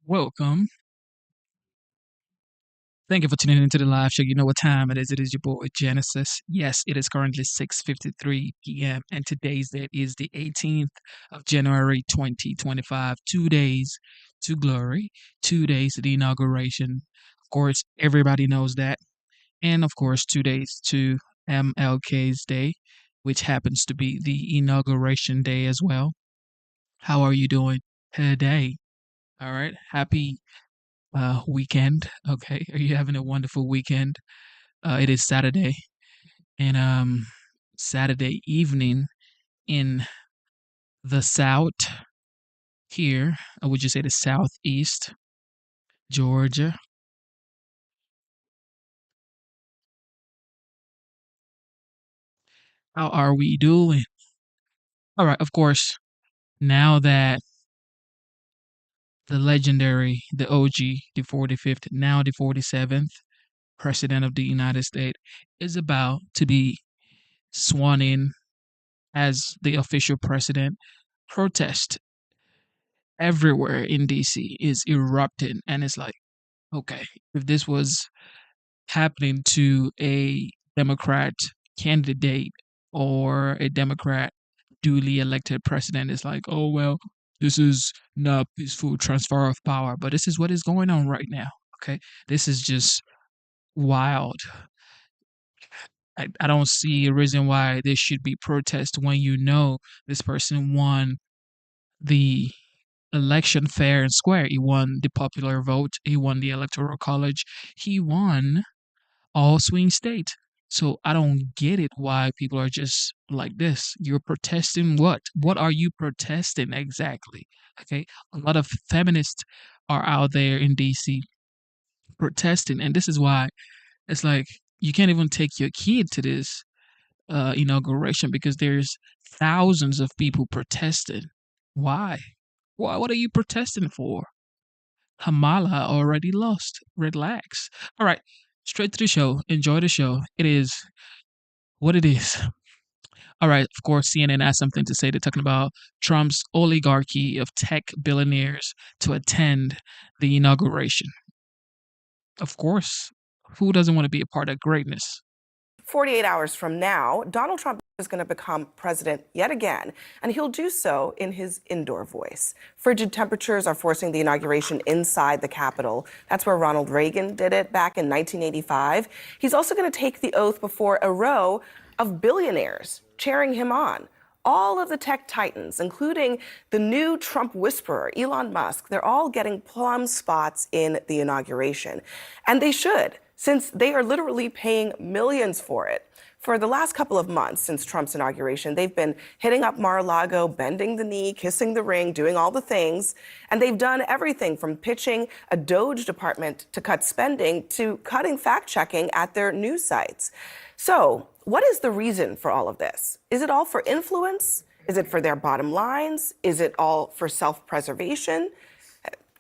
Welcome. Thank you for tuning into the live show. You know what time it is. It is your boy Genesis. Yes, it is currently 6:53 p.m. and today's date is the 18th of January 2025. 2 days to glory, 2 days to the inauguration. Of course, everybody knows that. And of course, 2 days to MLK's Day, which happens to be the inauguration day as well. How are you doing today? All right. Happy weekend. Okay, are you having a wonderful weekend? It is Saturday, and Saturday evening in the South here. Would you say the Southeast Georgia? How are we doing? All right, of course. Now that the legendary, the OG, the 45th, now the 47th president of the United States is about to be sworn in as the official president, protest everywhere in DC is erupting, and it's like, okay, if this was happening to a Democrat candidate or a Democrat duly elected president, it's like, oh well, this is not peaceful transfer of power, but this is what is going on right now. Okay, this is just wild. I don't see a reason why there should be protest when you know this person won the election fair and square. He won the popular vote. He won the electoral college. He won all swing states. So I don't get it why people are just like this. You're protesting what? What are you protesting exactly? Okay. A lot of feminists are out there in DC protesting. And this is why it's like you can't even take your kid to this inauguration because there's thousands of people protesting. Why? Why? What are you protesting for? Kamala already lost. Relax. All right, straight to the show. Enjoy the show. It is what it is. All right, of course, CNN has something to say. They're talking about Trump's oligarchy of tech billionaires to attend the inauguration. Of course, who doesn't want to be a part of greatness? 48 hours from now, Donald Trump is going to become president yet again, and he'll do so in his indoor voice. Frigid temperatures are forcing the inauguration inside the Capitol. That's where Ronald Reagan did it back in 1985. He's also going to take the oath before a row of billionaires cheering him on. All of the tech titans, including the new Trump whisperer, Elon Musk, they're all getting plum spots in the inauguration. And they should, since they are literally paying millions for it. For the last couple of months since Trump's inauguration, they've been hitting up Mar-a-Lago, bending the knee, kissing the ring, doing all the things. And they've done everything from pitching a Doge department to cut spending to cutting fact-checking at their news sites. So what is the reason for all of this? Is it all for influence? Is it for their bottom lines? Is it all for self-preservation?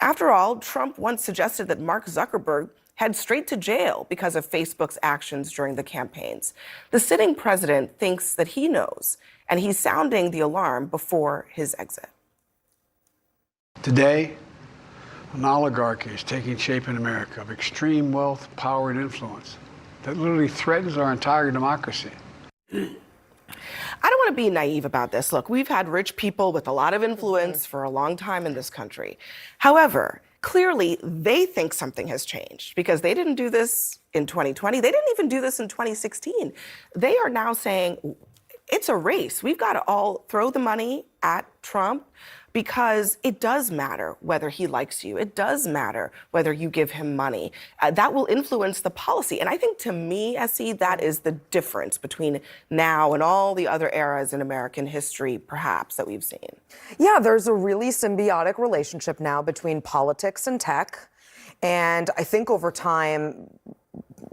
After all, Trump once suggested that Mark Zuckerberg head straight to jail because of Facebook's actions during the campaigns. The sitting president thinks that he knows, and he's sounding the alarm before his exit. Today, an oligarchy is taking shape in America of extreme wealth, power, and influence that literally threatens our entire democracy. I don't want to be naive about this. Look, we've had rich people with a lot of influence for a long time in this country. However, clearly they think something has changed because they didn't do this in 2020. They didn't even do this in 2016. They are now saying it's a race. We've got to all throw the money at Trump because it does matter whether he likes you. It does matter whether you give him money. That will influence the policy. And I think to me, Essie, that is the difference between now and all the other eras in American history, perhaps, that we've seen. Yeah, there's a really symbiotic relationship now between politics and tech. And I think over time,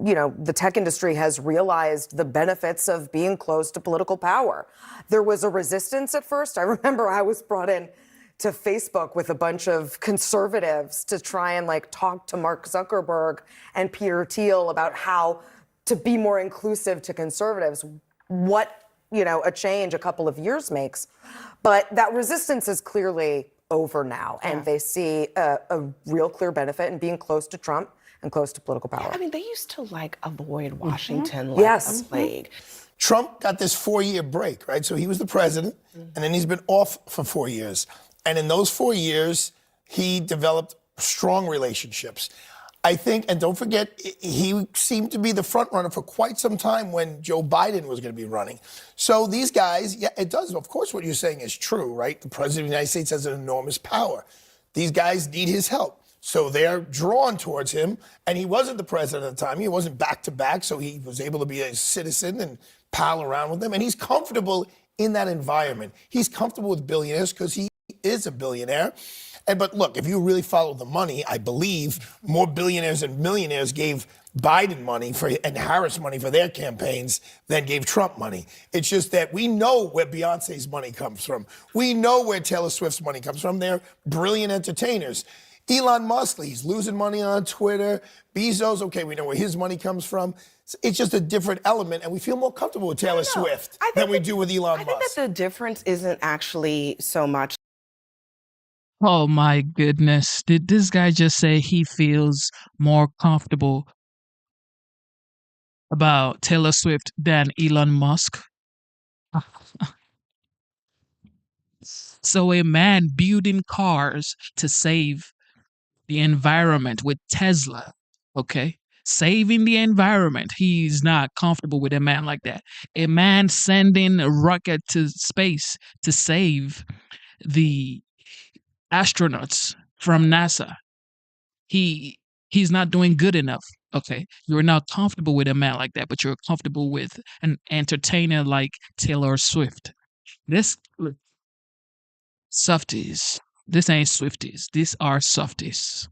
you know, the tech industry has realized the benefits of being close to political power. There was a resistance at first. I remember I was brought in to Facebook with a bunch of conservatives to try and talk to Mark Zuckerberg and Peter Thiel about how to be more inclusive to conservatives, what, a change a couple of years makes. But that resistance is clearly over now, and they see a real clear benefit in being close to Trump and close to political power. I mean, they used to like avoid Washington like Yes. a plague. Trump got this 4-year break, right? So he was the president, and then he's been off for 4 years. And in those 4 years, he developed strong relationships. I think, and don't forget, he seemed to be the front runner for quite some time when Joe Biden was going to be running. So these guys, yeah, it does. Of course, what you're saying is true, right? The president of the United States has an enormous power. These guys need his help. So they're drawn towards him. And he wasn't the president at the time. He wasn't back to back. So he was able to be a citizen and pal around with them. And he's comfortable in that environment. He's comfortable with billionaires because he is a billionaire. But look, if you really follow the money, I believe more billionaires and millionaires gave Biden money and Harris money for their campaigns than gave Trump money. It's just that we know where Beyonce's money comes from. We know where Taylor Swift's money comes from. They're brilliant entertainers. Elon Musk, he's losing money on Twitter. Bezos, okay, we know where his money comes from. It's just a different element, and we feel more comfortable with Taylor Swift than we do with Elon Musk. I think that the difference isn't actually so much. Oh my goodness. Did this guy just say he feels more comfortable about Taylor Swift than Elon Musk? So a man building cars to save the environment with Tesla, okay? Saving the environment. He's not comfortable with a man like that. A man sending a rocket to space to save the astronauts from NASA. He's not doing good enough. Okay, you're not comfortable with a man like that, but you're comfortable with an entertainer like Taylor Swift. This look, softies. This ain't Swifties. These are softies.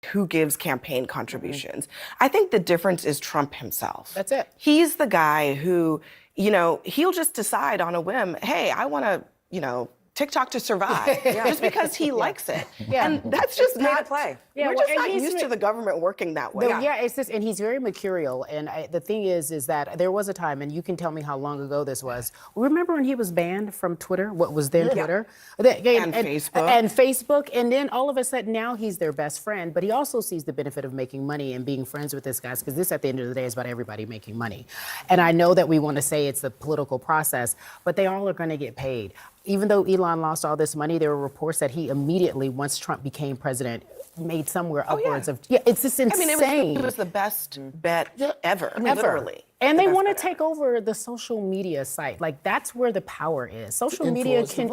Who gives campaign contributions. I think the difference is Trump himself. That's it. He's the guy who, he'll just decide on a whim, hey, I want to, TikTok to survive, just because he likes it. Yeah. And that's just Pay not to play. Yeah, we're well, just and not he's used to the government working that way. It's just, and he's very mercurial. And the thing is that there was a time, and you can tell me how long ago this was. Remember when he was banned from Twitter? What was then Twitter? And Facebook. And Facebook. And then all of a sudden now he's their best friend. But he also sees the benefit of making money and being friends with this guy, because this, at the end of the day, is about everybody making money. And I know that we want to say it's the political process, but they all are going to get paid. Even though Elon lost all this money, there were reports that he immediately, once Trump became president, made somewhere upwards of, it's just insane. I mean, it was the best bet ever, literally. And they want to take over the social media site. Like, that's where the power is. Social media can,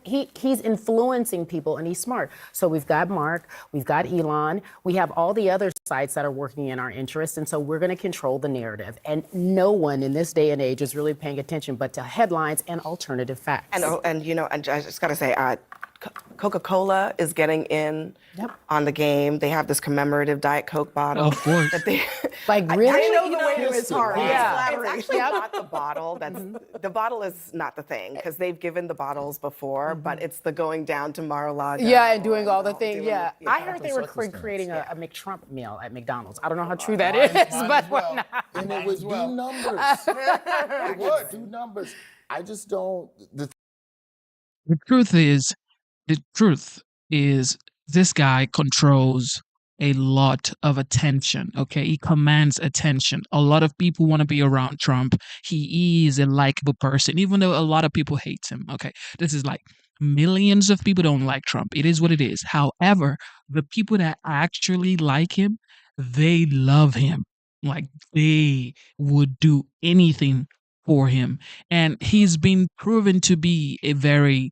he's influencing people, and he's smart. So we've got Mark, we've got Elon, we have all the other sites that are working in our interest. And so we're going to control the narrative. And no one in this day and age is really paying attention but to headlines and alternative facts. And I just got to say, Coca-Cola is getting in on the game. They have this commemorative Diet Coke bottle. Of course. That they, Like, really? I know the way to his heart. Yeah. It's actually not the bottle. The bottle is not the thing, because they've given the bottles before, but it's the going down to Mar-a-Lago. Yeah, and doing all the things. doing, I heard they were creating a McTrump meal at McDonald's. I don't know how true that is, but well. And it would do numbers. It would do numbers. I just don't. The truth is, this guy controls a lot of attention. Okay, he commands attention. A lot of people want to be around Trump. He is a likable person, even though a lot of people hate him. Okay, this is like millions of people don't like Trump. It is what it is. However, the people that actually like him, they love him. Like, they would do anything for him. And he's been proven to be a very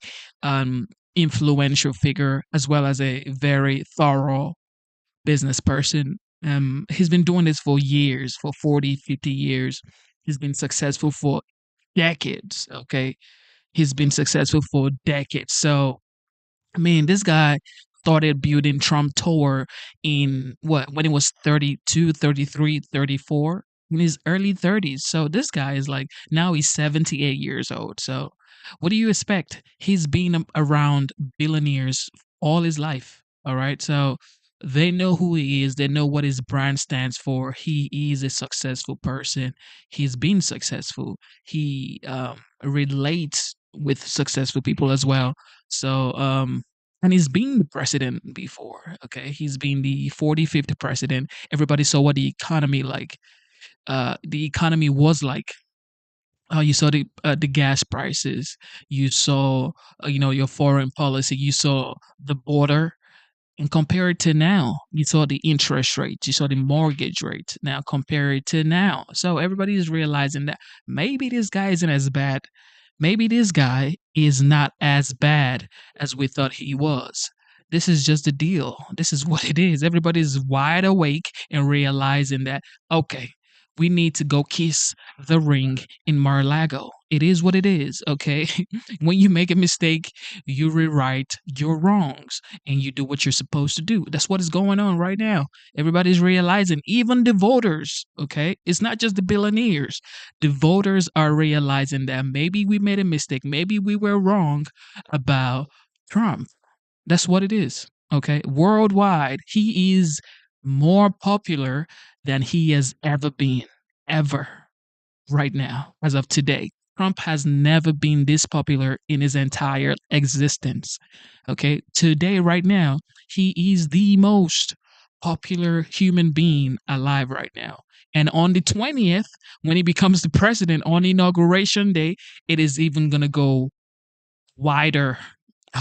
influential figure, as well as a very thorough business person. He's been doing this for years, for 40, 50 years. He's been successful for decades, okay? He's been successful for decades. So, I mean, this guy started building Trump Tower in when he was 32, 33, 34, in his early 30s. So this guy is like, now he's 78 years old. So what do you expect? He's been around billionaires all his life. All right. So they know who he is. They know what his brand stands for. He is a successful person. He's been successful. He relates with successful people as well. So And he's been the president before, okay? He's been the 45th president. Everybody saw what the economy like. The economy was like. You saw the gas prices. You saw your foreign policy. You saw the border, and compare it to now. You saw the interest rates. You saw the mortgage rates. Now compare it to now. So everybody is realizing that maybe this guy isn't as bad. Maybe this guy is not as bad as we thought he was. This is just the deal. This is what it is. Everybody's wide awake and realizing that, okay, we need to go kiss the ring in Mar-a-Lago. It is what it is, okay? When you make a mistake, you rewrite your wrongs and you do what you're supposed to do. That's what is going on right now. Everybody's realizing, even the voters, okay? It's not just the billionaires. The voters are realizing that maybe we made a mistake. Maybe we were wrong about Trump. That's what it is, okay? Worldwide, he is more popular than he has ever been, ever, right now, as of today. Trump has never been this popular in his entire existence. Okay, today, right now, he is the most popular human being alive right now. And on the 20th, when he becomes the president on Inauguration Day, it is even going to go wider.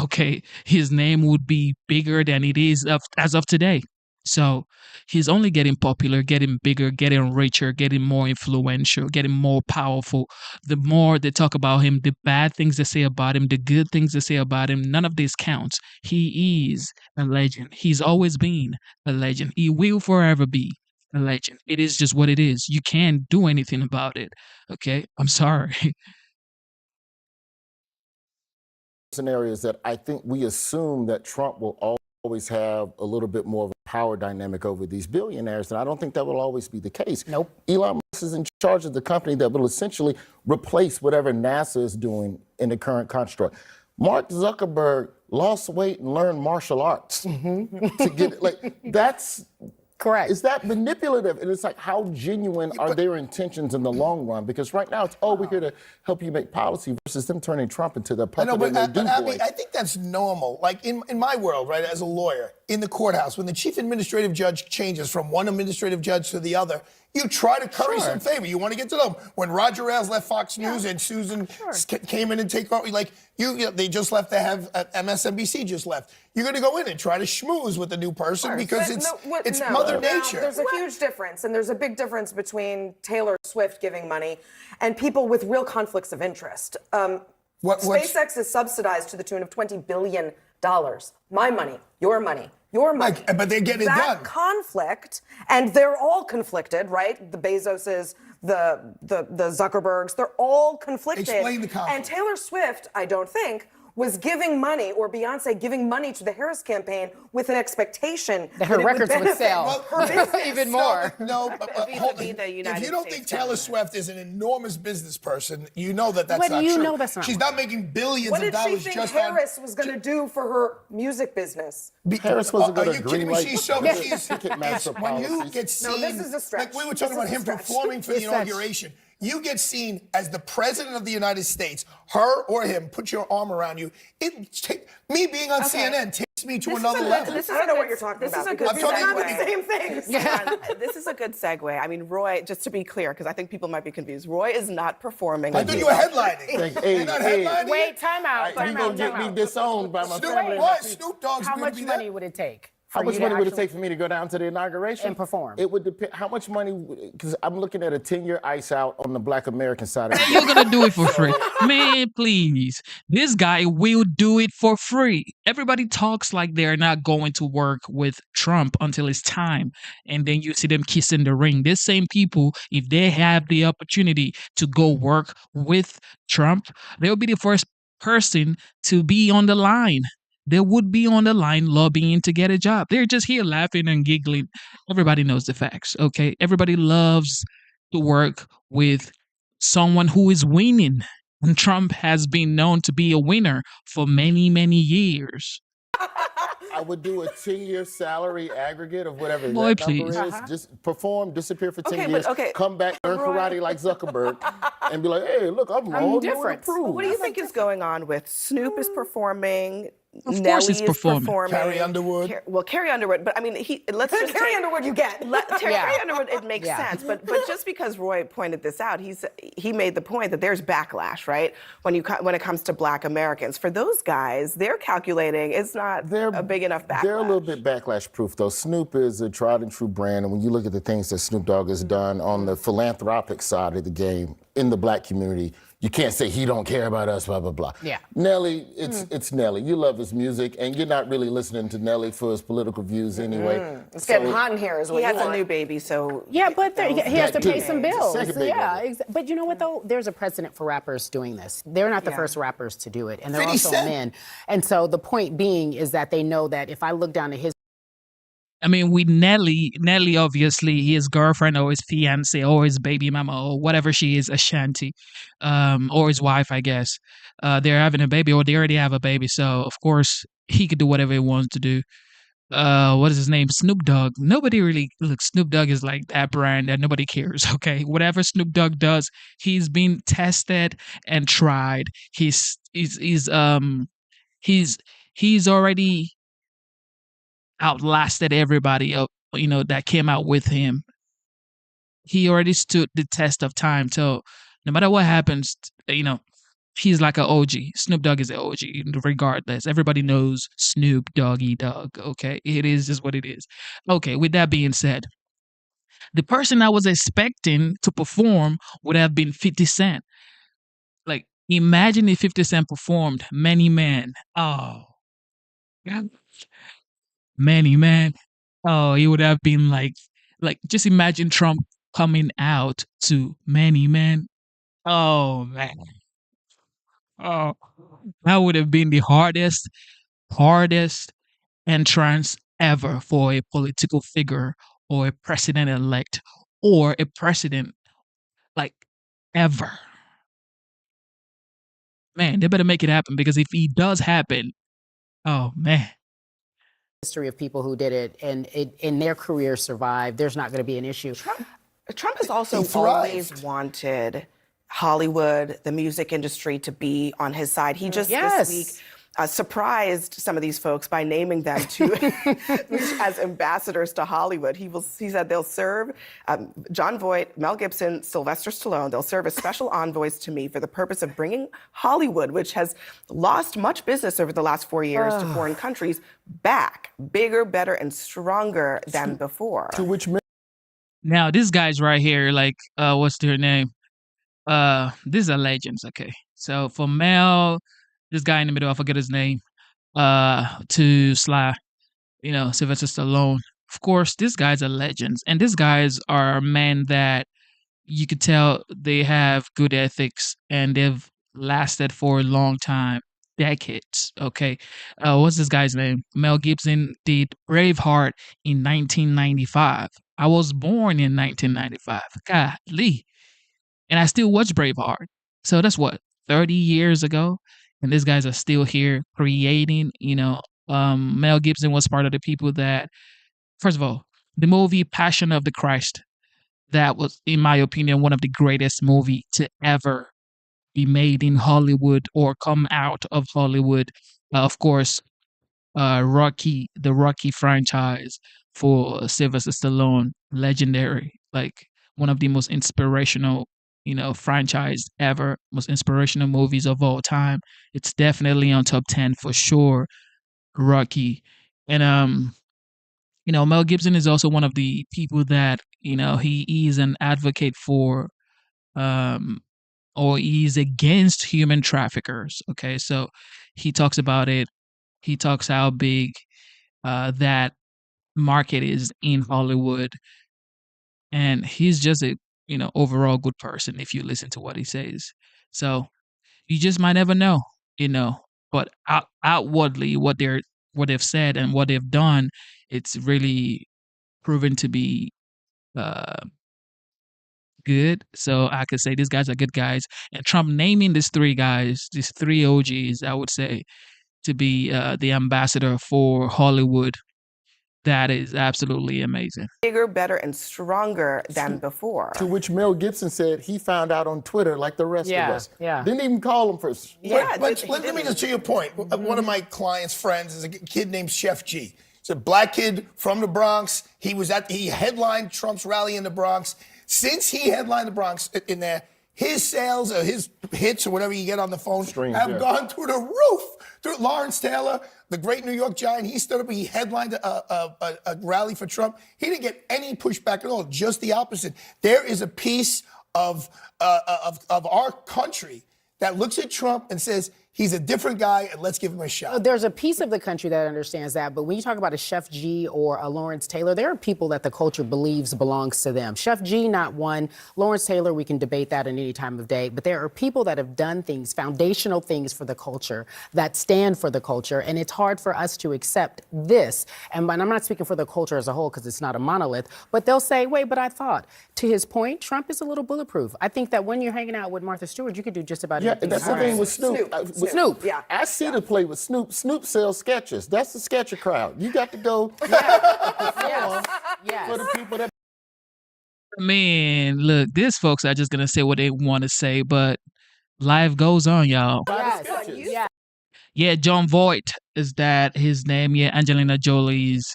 Okay, his name would be bigger than it is as of today. So he's only getting popular, getting bigger, getting richer, getting more influential, getting more powerful. The more they talk about him, the bad things they say about him, the good things they say about him, none of this counts. He is a legend. He's always been a legend. He will forever be a legend. It is just what it is. You can't do anything about it. Okay, I'm sorry. Scenarios that I think we assume that Trump will always have a little bit more of a power dynamic over these billionaires, and I don't think that will always be the case. Nope. Elon Musk is in charge of the company that will essentially replace whatever NASA is doing in the current construct. Mark Zuckerberg lost weight and learned martial arts to get it. Like, that's correct. Is that manipulative? And it's like, how genuine are their intentions in the long run? Because right now it's, we're here to help you make policy versus them turning Trump into the puppet and their do boy. I think that's normal. Like in my world, right, as a lawyer, in the courthouse, when the chief administrative judge changes from one administrative judge to the other, you try to curry some favor. You want to get to them. When Roger Ailes left Fox News and Susan came in and take over, like they just left. They have MSNBC just left. You're going to go in and try to schmooze with the new person because it's Mother Nature. There's a huge difference, and there's a big difference between Taylor Swift giving money and people with real conflicts of interest. SpaceX is subsidized to the tune of $20 billion. My money, your money. Your money. But they're getting it done. That conflict, and they're all conflicted, right? The Bezoses, the Zuckerbergs, they're all conflicted. Explain the conflict. And Taylor Swift, I don't think, was giving money, or Beyonce giving money to the Harris campaign with an expectation that her records would sell her business. even more. If you don't think Taylor Swift is an enormous business person, you know that's not true. What do you know that's not She's not making billions of dollars just on... What did she think Harris was going to do for her music business? Harris wasn't going to green light Ticketmaster when you get seen... No, this is a stretch. Like we were talking about him performing for the inauguration. You get seen as the president of the United States, her or him, put your arm around you. Me being on CNN takes me to another level. I don't know what you're talking about. I'm talking about the same things. This is a good segue. I mean, Roy, just to be clear, because I think people might be confused, Roy is not performing. I thought you were headlining. You're not headlining? Wait, time out. You're going to get me disowned by my family. Snoop Dogg's How going to much be money would it take? How much money would it take for me to go down to the inauguration? And perform? It would depend. How much money? Because I'm looking at a 10-year ice out on the Black American side of it. You're going to do it for free. Man, please. This guy will do it for free. Everybody talks like they're not going to work with Trump until it's time. And then you see them kissing the ring. These same people, if they have the opportunity to go work with Trump, they'll be the first person to be on the line. They would be on the line lobbying to get a job. They're just here laughing and giggling. Everybody knows the facts, okay? Everybody loves to work with someone who is winning. And Trump has been known to be a winner for many, many years. I would do a 10-year salary aggregate of whatever Boy, that please. number is. Just perform, disappear for 10 years, okay. come back, learn karate like Zuckerberg, and be like, hey, look, I'm different. What do you think is going on with Snoop is performing, Of course, Nelly it's is performing. performing. Carrie Underwood. Carrie Underwood, but I mean, let's just Carrie take, Underwood, you get. Carrie Yeah. Underwood, it makes Yeah. sense. But just because Roy pointed this out, he made the point that there's backlash, right? When it comes to Black Americans, for those guys, they're calculating it's not a big enough backlash. They're a little bit backlash proof, though. Snoop is a tried and true brand, and when you look at the things that Snoop Dogg has done on the philanthropic side of the game in the Black community, you can't say he don't care about us, blah, blah, blah. Yeah. Nelly, it's Nelly. You love his music, and you're not really listening to Nelly for his political views anyway. It's getting hot in here, is what He you has a want. new baby, so Yeah, but he has to That pay too. some bills. Second baby. Yeah, but you know what though? There's a precedent for rappers doing this. They're not the first rappers to do it, and they're 50 also Cent. men. And so the point being is that they know that if I look down at his I mean, with Nelly, obviously his girlfriend or his fiance or his baby mama or whatever she is, Ashanti, or his wife, I guess. They're having a baby or they already have a baby, so of course he could do whatever he wants to do. What is his name? Snoop Dogg. Nobody really look. Snoop Dogg is like that brand that nobody cares. Okay, whatever Snoop Dogg does, he's been tested and tried. He's already outlasted everybody that came out with him. He already stood the test of time. So no matter what happens, he's like an OG. Snoop Dogg is an OG, regardless. Everybody knows Snoop Doggy Dogg. Okay, it is just what it is. Okay, with that being said, the person I was expecting to perform would have been 50 Cent. Like, imagine if 50 Cent performed Many Men. Oh, God. Many Men. Oh, it would have been like just imagine Trump coming out to Many Men. Oh man. Oh, that would have been the hardest entrance ever for a political figure or a president elect or a president like ever. Man, they better make it happen because if he does happen, oh man. history of people who did it and in their career survived, there's not going to be an issue. Trump has also He thrived. always wanted Hollywood, the music industry, to be on his side. He just Yes. this week surprised some of these folks by naming them to as ambassadors to Hollywood. He said they'll serve John Voight, Mel Gibson, Sylvester Stallone. They'll serve as special envoys to me for the purpose of bringing Hollywood, which has lost much business over the last 4 years to foreign countries, back bigger, better, and stronger than before. To which Now this guy's right here, like what's their name? These are legends, okay. So for Mel, this guy in the middle, I forget his name, to Sly, Sylvester Stallone. Of course, these guys are legends. And these guys are men that you could tell they have good ethics and they've lasted for a long time, decades, okay. What's this guy's name? Mel Gibson did Braveheart in 1995. I was born in 1995. Golly. And I still watch Braveheart. So that's what, 30 years ago? And these guys are still here creating, Mel Gibson was part of the people that, first of all, the movie Passion of the Christ, that was, in my opinion, one of the greatest movie to ever be made in Hollywood or come out of Hollywood. Of course, Rocky, the Rocky franchise for Sylvester Stallone, legendary, like one of the most inspirational, franchise ever, most inspirational movies of all time. It's definitely on top 10 for sure, Rocky. And Mel Gibson is also one of the people that, he is an advocate for um or he's against human traffickers. Okay, so he talks about it. He talks how big that market is in Hollywood, and he's just a overall good person if you listen to what he says. So you just might never know, But outwardly, what they've said and what they've done, it's really proven to be uh, good. So I could say these guys are good guys. And Trump naming these three guys, these three OGs, I would say, to be the ambassador for Hollywood. That is absolutely amazing. Bigger, better, and stronger than before. To which Mel Gibson said he found out on Twitter like the rest of us. Yeah. Didn't even call him first. Yeah, Let me just to your point. One of my clients' friends is a kid named Chef G. He's a black kid from the Bronx. He headlined Trump's rally in the Bronx. Since he headlined the Bronx in there, his sales or his hits or whatever you get on the phone have gone through the roof. Through Lawrence Taylor, the great New York Giant, he stood up, he headlined a rally for Trump. He didn't get any pushback at all, just the opposite. There is a piece of our country that looks at Trump and says, he's a different guy, and let's give him a shot. There's a piece of the country that understands that, but when you talk about a Chef G or a Lawrence Taylor, there are people that the culture believes belongs to them. Chef G, not one. Lawrence Taylor, we can debate that at any time of day, but there are people that have done things, foundational things for the culture, that stand for the culture, and it's hard for us to accept this. And I'm not speaking for the culture as a whole, because it's not a monolith, but they'll say, wait, but I thought. To his point, Trump is a little bulletproof. I think that when you're hanging out with Martha Stewart, you could do just about anything. That's the thing with Snoop. Snoop. Yeah. I see the play with Snoop. Snoop sells sketches. That's the sketcher crowd. You got to go Yes. for the people that. Man, look, these folks are just gonna say what they want to say, but life goes on, y'all. Yes. Yeah, John Voight is that his name? Yeah, Angelina Jolie's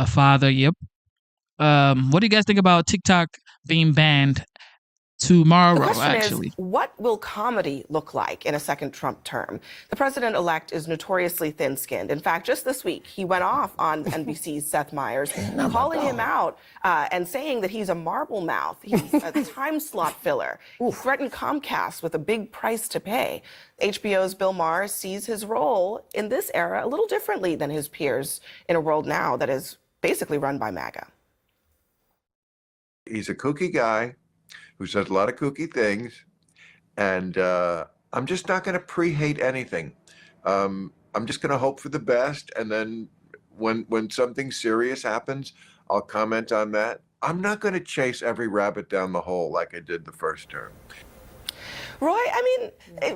father. Yep. What do you guys think about TikTok being banned tomorrow? The question Actually, is, what will comedy look like in a second Trump term? The president-elect is notoriously thin-skinned. In fact, just this week, he went off on NBC's Seth Meyers, calling him out and saying that he's a marble mouth. He's a time slot filler. He threatened Comcast with a big price to pay. HBO's Bill Maher sees his role in this era a little differently than his peers in a world now that is basically run by MAGA. He's a kooky guy who says a lot of kooky things, and I'm just not going to pre-hate anything. I'm just going to hope for the best, and then when something serious happens, I'll comment on that. I'm not going to chase every rabbit down the hole like I did the first term. Roy, I mean,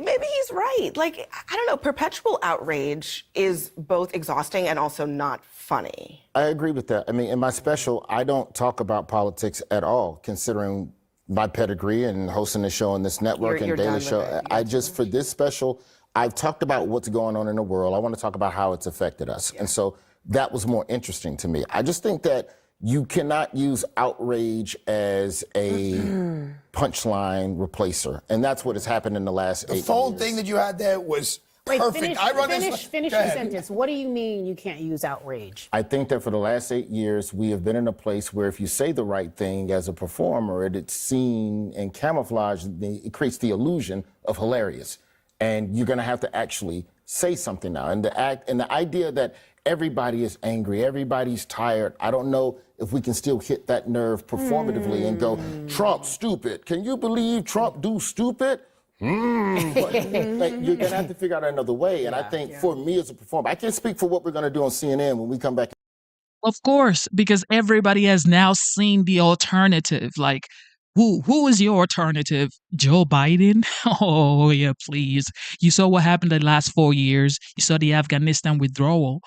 maybe he's right. Like, I don't know, perpetual outrage is both exhausting and also not funny. I agree with that. I mean, in my special, I don't talk about politics at all, considering my pedigree and hosting the show on this network You're and Daily done Show. with it. I just, for this special, I've talked about what's going on in the world. I want to talk about how it's affected us. And so that was more interesting to me. I just think that you cannot use outrage as a punchline replacer. And that's what has happened in the last 8 years. The phone thing that you had there was Wait, perfect. finish the sentence. What do you mean you can't use outrage? I think that for the last 8 years, we have been in a place where if you say the right thing as a performer, it's seen and camouflaged, it creates the illusion of hilarious. And you're going to have to actually say something now. And the idea that everybody is angry, everybody's tired, I don't know if we can still hit that nerve performatively and go, Trump, stupid. Can you believe Trump do stupid? Like, you're going to have to figure out another way. And I think for me as a performer, I can't speak for what we're going to do on CNN when we come back. of course, because everybody has now seen the alternative. Like, who is your alternative? Joe Biden? Oh, yeah, please. You saw what happened the last 4 years. You saw the Afghanistan withdrawal.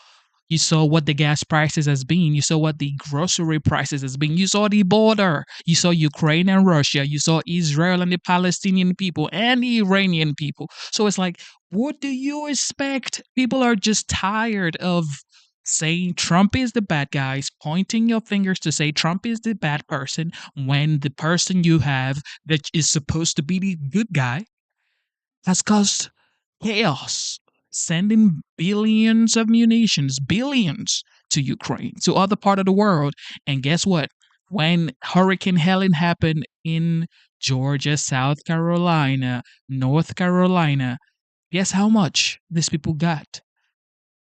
You saw what the gas prices has been. You saw what the grocery prices has been. You saw the border. You saw Ukraine and Russia. You saw Israel and the Palestinian people and the Iranian people. So it's like, what do you expect? People are just tired of saying Trump is the bad guys, pointing your fingers to say Trump is the bad person when the person you have that is supposed to be the good guy has caused chaos, sending billions of munitions, billions to Ukraine, to other part of the world. And guess what? When Hurricane Helen happened in Georgia, South Carolina, North Carolina, guess how much these people got?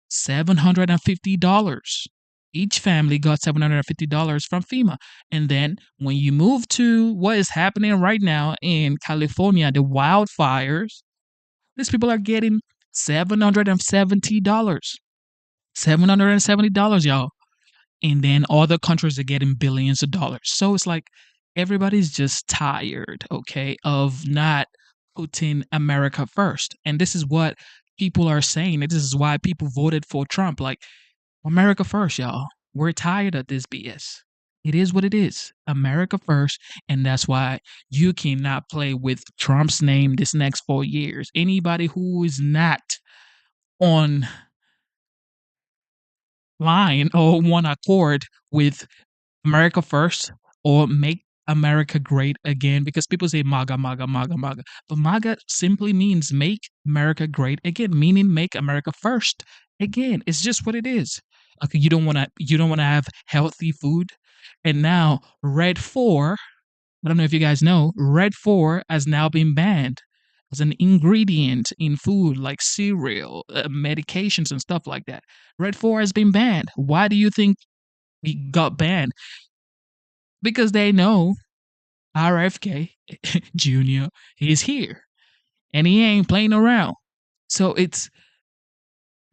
$750. Each family got $750 from FEMA. And then when you move to what is happening right now in California, the wildfires, these people are getting $770. $770, y'all. And then other countries are getting billions of dollars. So it's like everybody's just tired, okay, of not putting America first. And this is what people are saying. This is why people voted for Trump. Like, America first, y'all. We're tired of this BS. It is what it is. America first, and that's why you cannot play with Trump's name this next 4 years. Anybody who is not on line or one accord with America first or make America great again, because people say MAGA, MAGA, MAGA, MAGA. But MAGA simply means make America great again, meaning make America first again. It's just what it is. Okay, you don't wanna have healthy food. And now Red 4, I don't know if you guys know, Red 4 has now been banned as an ingredient in food like cereal, medications, and stuff like that. Red 4 has been banned. Why do you think it got banned? Because they know RFK Jr. is here and he ain't playing around. So it's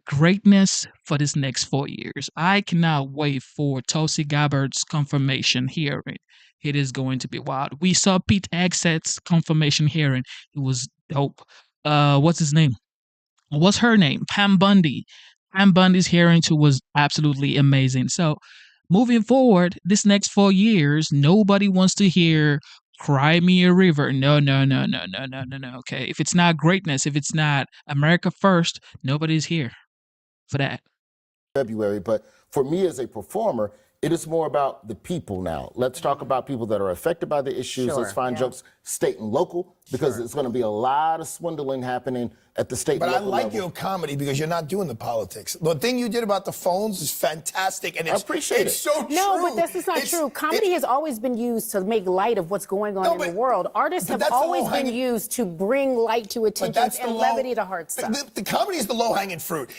greatness for this next 4 years. I cannot wait for Tulsi Gabbard's confirmation hearing. It is going to be wild. We saw Pete Hegseth's confirmation hearing. It was dope. What's his name? What's her name? Pam Bundy. Pam Bundy's hearing too was absolutely amazing. So moving forward, this next 4 years, nobody wants to hear Cry Me a River. No, no, no, no, no, no, no, no. Okay. If it's not greatness, if it's not America first, nobody's here for that. February, but for me as a performer, it is more about the people now. Let's talk about people that are affected by the issues. Sure, Let's find yeah. jokes state and local, because there's going to be a lot of swindling happening at the state But and I local like level. your comedy because you're not doing the politics. The thing you did about the phones is fantastic, and I appreciate it's it. so true. No, but this is not true. Comedy has always been used to make light of what's going on in the world. Artists have that's the always been low-hanging- used to bring light to attention and levity to hard stuff. The comedy is the low-hanging fruit.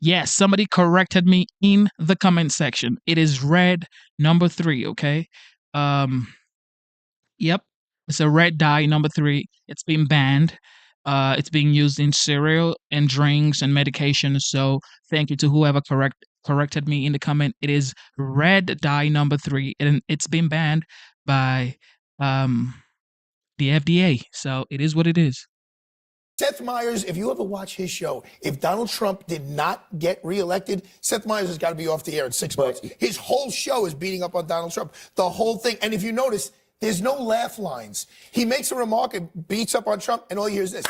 Yes, somebody corrected me in the comment section. It is red number 3, okay? Yep. It's a red dye number 3. It's been banned. It's being used in cereal and drinks and medications. So thank you to whoever corrected me in the comment. It is red dye number 3, and it's been banned by the FDA. So it is what it is. Seth Meyers, if you ever watch his show, if Donald Trump did not get reelected, Seth Meyers has got to be off the air in 6 months. His whole show is beating up on Donald Trump. The whole thing. And if you notice, there's no laugh lines. He makes a remark and beats up on Trump, and all you hear is this.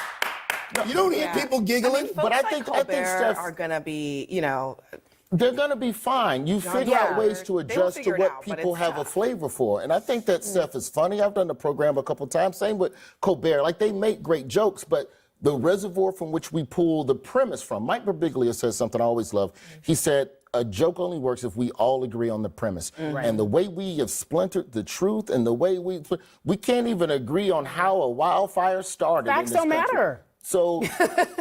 You don't hear people giggling. But I think Steph are going to be, they're going to be fine. You figure out ways to adjust to what people have a flavor for. And I think that stuff is funny. I've done the program a couple times. Same with Colbert. Like, they make great jokes, but the reservoir from which we pull the premise from. Mike Birbiglia says something I always love. He said, a joke only works if we all agree on the premise. And the way we have splintered the truth and the way we can't even agree on how a wildfire started. Facts don't matter. So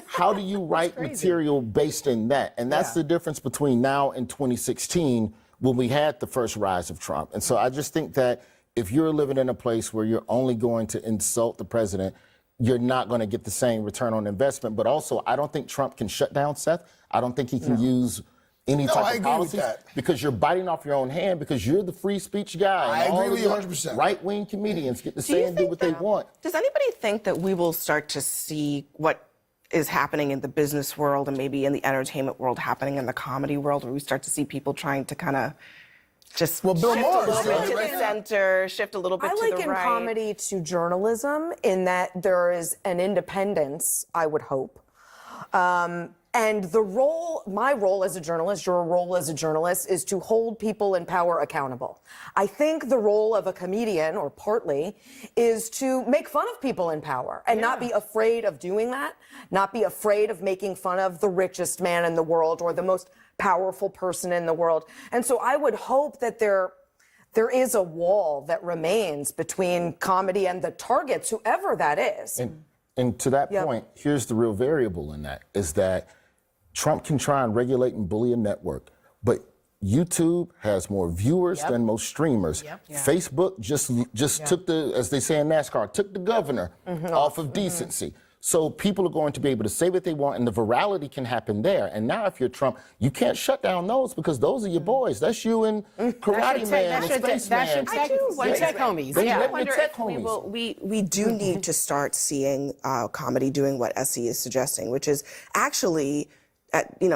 how do you write material based in that? And that's the difference between now and 2016 when we had the first rise of Trump. And so I just think that if you're living in a place where you're only going to insult the president, you're not going to get the same return on investment. But also, I don't think Trump can shut down Seth. I don't think he can use any type of policies, because you're biting off your own hand, because you're the free speech guy. I agree with you 100%. Right-wing comedians get to say and do what they want. Does anybody think that we will start to see what is happening in the business world and maybe in the entertainment world happening in the comedy world, where we start to see people trying to kind of just Bill shift Maher a little is bit doing to it the right now. center, shift a little bit I to the liken right? comedy to journalism in that there is an independence, I would hope. And my role as a journalist, your role as a journalist, is to hold people in power accountable. I think the role of a comedian, or partly, is to make fun of people in power and not be afraid of doing that, not be afraid of making fun of the richest man in the world or the most powerful person in the world. And so I would hope that there is a wall that remains between comedy and the targets, whoever that is. And to that point, here's the real variable in that, is that Trump can try and regulate and bully a network, but YouTube has more viewers than most streamers. Facebook just took the, as they say in NASCAR, took the governor off of decency. So people are going to be able to say what they want, and the virality can happen there. And now if you're Trump, you can't shut down those, because those are your boys. That's you and Karate Man and Space Man. Tech homies. I wonder if we do need to start seeing comedy doing what Essie is suggesting, which is actually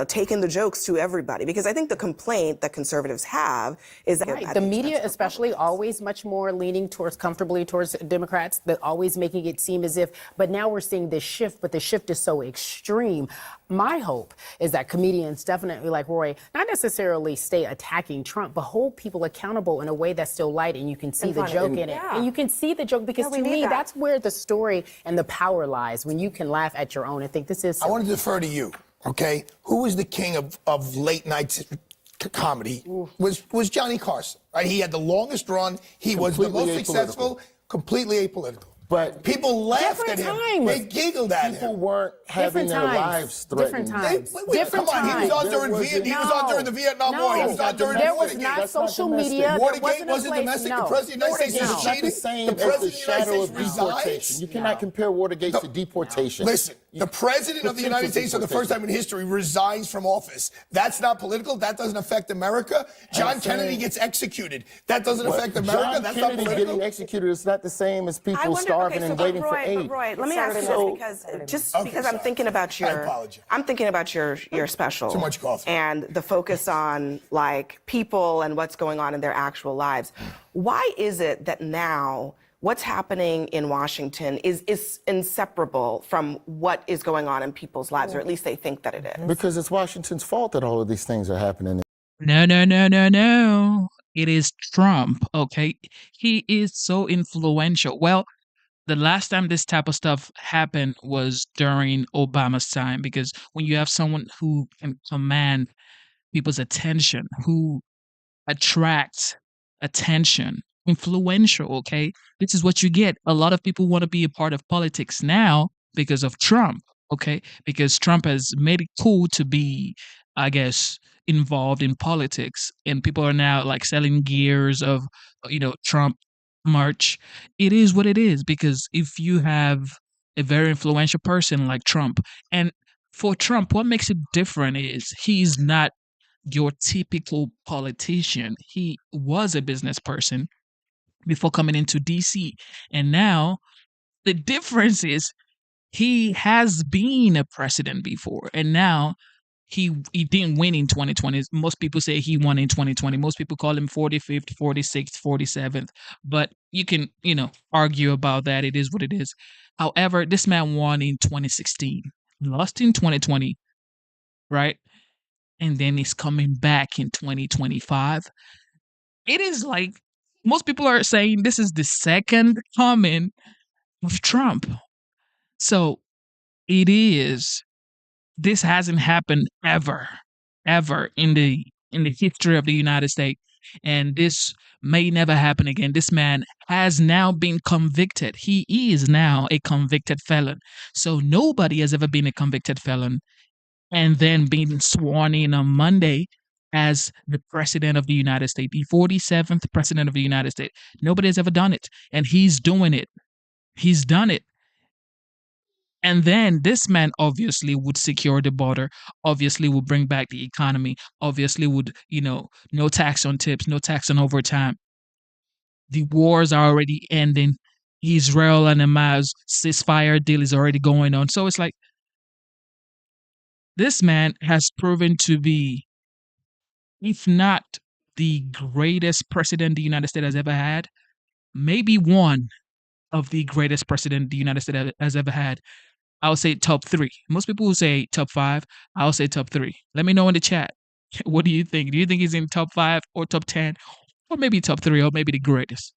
taking the jokes to everybody, because I think the complaint that conservatives have is that Right. The media, especially, always much more leaning comfortably towards Democrats, that always making it seem as if, but now we're seeing this shift, but the shift is so extreme. My hope is that comedians, definitely like Roy, not necessarily stay attacking Trump, but hold people accountable in a way that's still light and you can see the joke in it. And you can see the joke, because to me, that's where the story and the power lies, when you can laugh at your own and think this is silly. I want to defer to you. Okay, who was the king of late night comedy? Was Johnny Carson, right? He had the longest run. He was the most successful, completely apolitical. But people laughed at him. They giggled at him. People weren't having their lives threatened. Different times. He was on during the Vietnam War. He was on during there was not social media. Watergate wasn't domestic. The president of the United States is cheating. The same as the shadow of deportation. You cannot compare Watergate to deportation. Listen, the president of the United States for the first time in history resigns from office. That's not political. That doesn't affect America. John Kennedy gets executed. That doesn't affect America. John That's Kennedy not political. getting executed is not the same as people starving and waiting for aid. Roy, let me ask you this, because I'm thinking about your special. Too much coffee. And the focus on like people and what's going on in their actual lives. Why is it that now what's happening in Washington is inseparable from what is going on in people's lives, or at least they think that it is? Because it's Washington's fault that all of these things are happening. No. It is Trump, okay? He is so influential. Well, the last time this type of stuff happened was during Obama's time, because when you have someone who can command people's attention, who attracts attention, influential, okay? This is what you get. A lot of people want to be a part of politics now because of Trump, okay? Because Trump has made it cool to be, I guess, involved in politics, and people are now like selling gears of, Trump merch. It is what it is, because if you have a very influential person like Trump, and for Trump, what makes it different is he's not your typical politician. He was a business person before coming into DC. And now the difference is he has been a president before. And now he didn't win in 2020. Most people say he won in 2020. Most people call him 45th, 46th, 47th. But you can, argue about that. It is what it is. However, this man won in 2016, lost in 2020, right? And then he's coming back in 2025. It is like most people are saying this is the second coming of Trump. So this hasn't happened ever in the history of the United States. And this may never happen again. This man has now been convicted. He is now a convicted felon. So nobody has ever been a convicted felon and then being sworn in on Monday as the president of the United States, the 47th president of the United States. Nobody has ever done it, and he's doing it. He's done it. And then this man obviously would secure the border, obviously would bring back the economy, obviously would, no tax on tips, no tax on overtime. The wars are already ending. Israel and Hamas ceasefire deal is already going on. So it's like, this man has proven to be, if not the greatest president the United States has ever had, maybe one of the greatest president the United States has ever had. I would say top 3. Most people will say top 5. I'll say top 3. Let me know in the chat. What do you think? Do you think he's in top 5 or top 10 or maybe top 3 or maybe the greatest?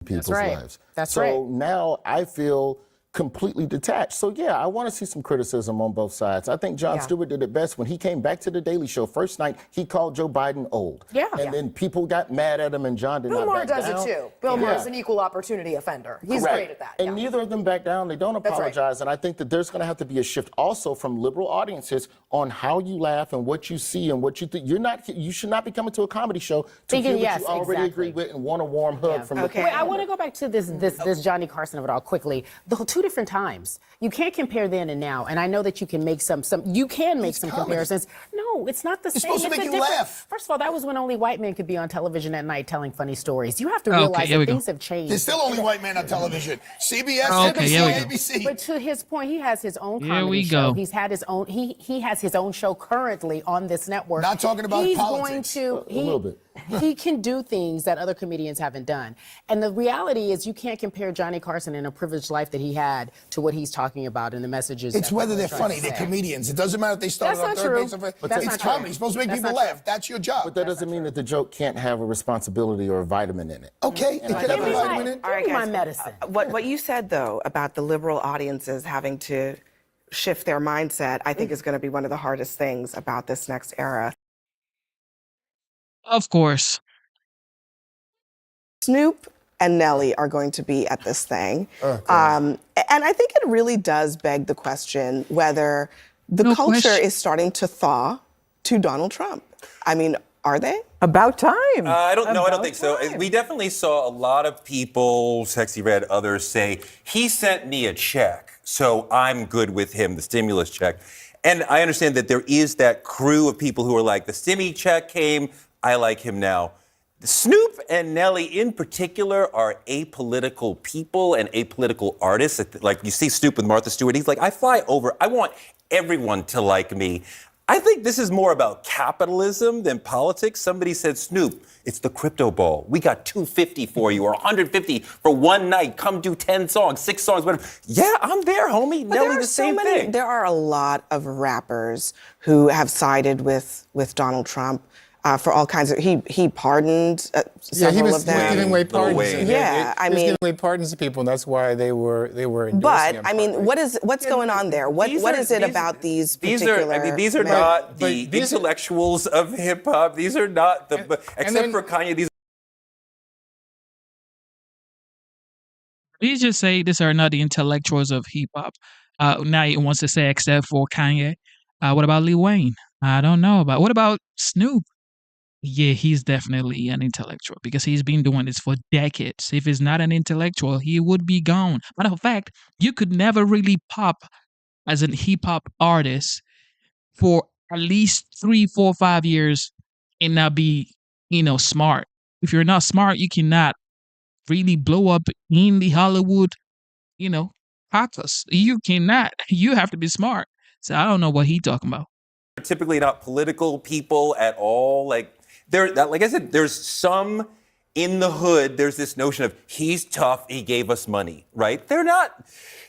People's lives. That's right. So now I feel completely detached. So yeah, I want to see some criticism on both sides. I think Jon Stewart did it best when he came back to the Daily Show first night. He called Joe Biden old. And then people got mad at him, and Jon did Bill not Maher back does down. it too. Bill Maher is an equal opportunity offender. He's great at that. And neither of them back down. They don't apologize. And I think that there's going to have to be a shift also from liberal audiences on how you laugh and what you see and what you think. You should not be coming to a comedy show to hear what you already agree with and want a warm hug from the Wait, I want to go back to this Johnny Carson of it all quickly. The two different times. You can't compare then and now. And I know that you can make some comparisons. No, it's not the same. It's supposed to make you laugh. First of all, that was when only white men could be on television at night telling funny stories. You have to realize that things have changed. There's still only white men on television. CBS, Okay, NBC, ABC. But to his point, he has his own Here comedy we show. go. He's had his own. He has his own show currently on this network. Not talking about He's politics. going to. A little bit. He can do things that other comedians haven't done. And the reality is, you can't compare Johnny Carson and a privileged life that he had to what he's talking about in the messages. It's that whether they're people are trying funny. to They're say. comedians. It doesn't matter if they started That's on not third true. base. That's It's not comedy. true. You're supposed to make That's people not laugh. That's your job. But that doesn't mean that the joke can't have a responsibility or a vitamin in it. Okay, it could have a vitamin in it. All right, Give me guys. my medicine. What you said, though, about the liberal audiences having to shift their mindset, I think is going to be one of the hardest things about this next era. Of course. Snoop and Nelly are going to be at this thing. And I think it really does beg the question whether the No culture question. is starting to thaw to Donald Trump. I mean, are they? About time. I don't About think so. time. We definitely saw a lot of people, Sexy Red, others say, he sent me a check, so I'm good with him, the stimulus check. And I understand that there is that crew of people who are like, the stimmy check came, I like him now. Snoop and Nelly in particular are apolitical people and apolitical artists. Like you see Snoop with Martha Stewart, he's like, I fly over, I want everyone to like me. I think this is more about capitalism than politics. Somebody said, Snoop, it's the crypto ball. We got $250 for you or $150 for one night. Come do 10 songs, 6 songs, whatever. Yeah, I'm there, homie. But Nelly, there are the same so many. thing. There are a lot of rappers who have sided with Donald Trump for all kinds of. He pardoned several of them. giving away pardons. Wayne. Yeah, I he was mean- giving away pardons to people, and that's why they were endorsing But him. I mean, what's going on there? What is it about these particular? These are men? not but the these are- intellectuals of hip hop. These are not the except then- for Kanye. These He just say these are not the intellectuals of hip hop. Now he wants to say except for Kanye. What about Lil Wayne? I don't know about. What about Snoop? Yeah, he's definitely an intellectual because he's been doing this for decades. If he's not an intellectual, he would be gone. Matter of fact, you could never really pop as an hip hop artist for at least 3, 4, 5 years and not be, smart. If you're not smart, you cannot really blow up in the Hollywood, caucus. You cannot. You have to be smart. So I don't know what he talking about. are typically not political people at all. Like I said, there's some in the hood. There's this notion of he's tough. He gave us money, right? They're not.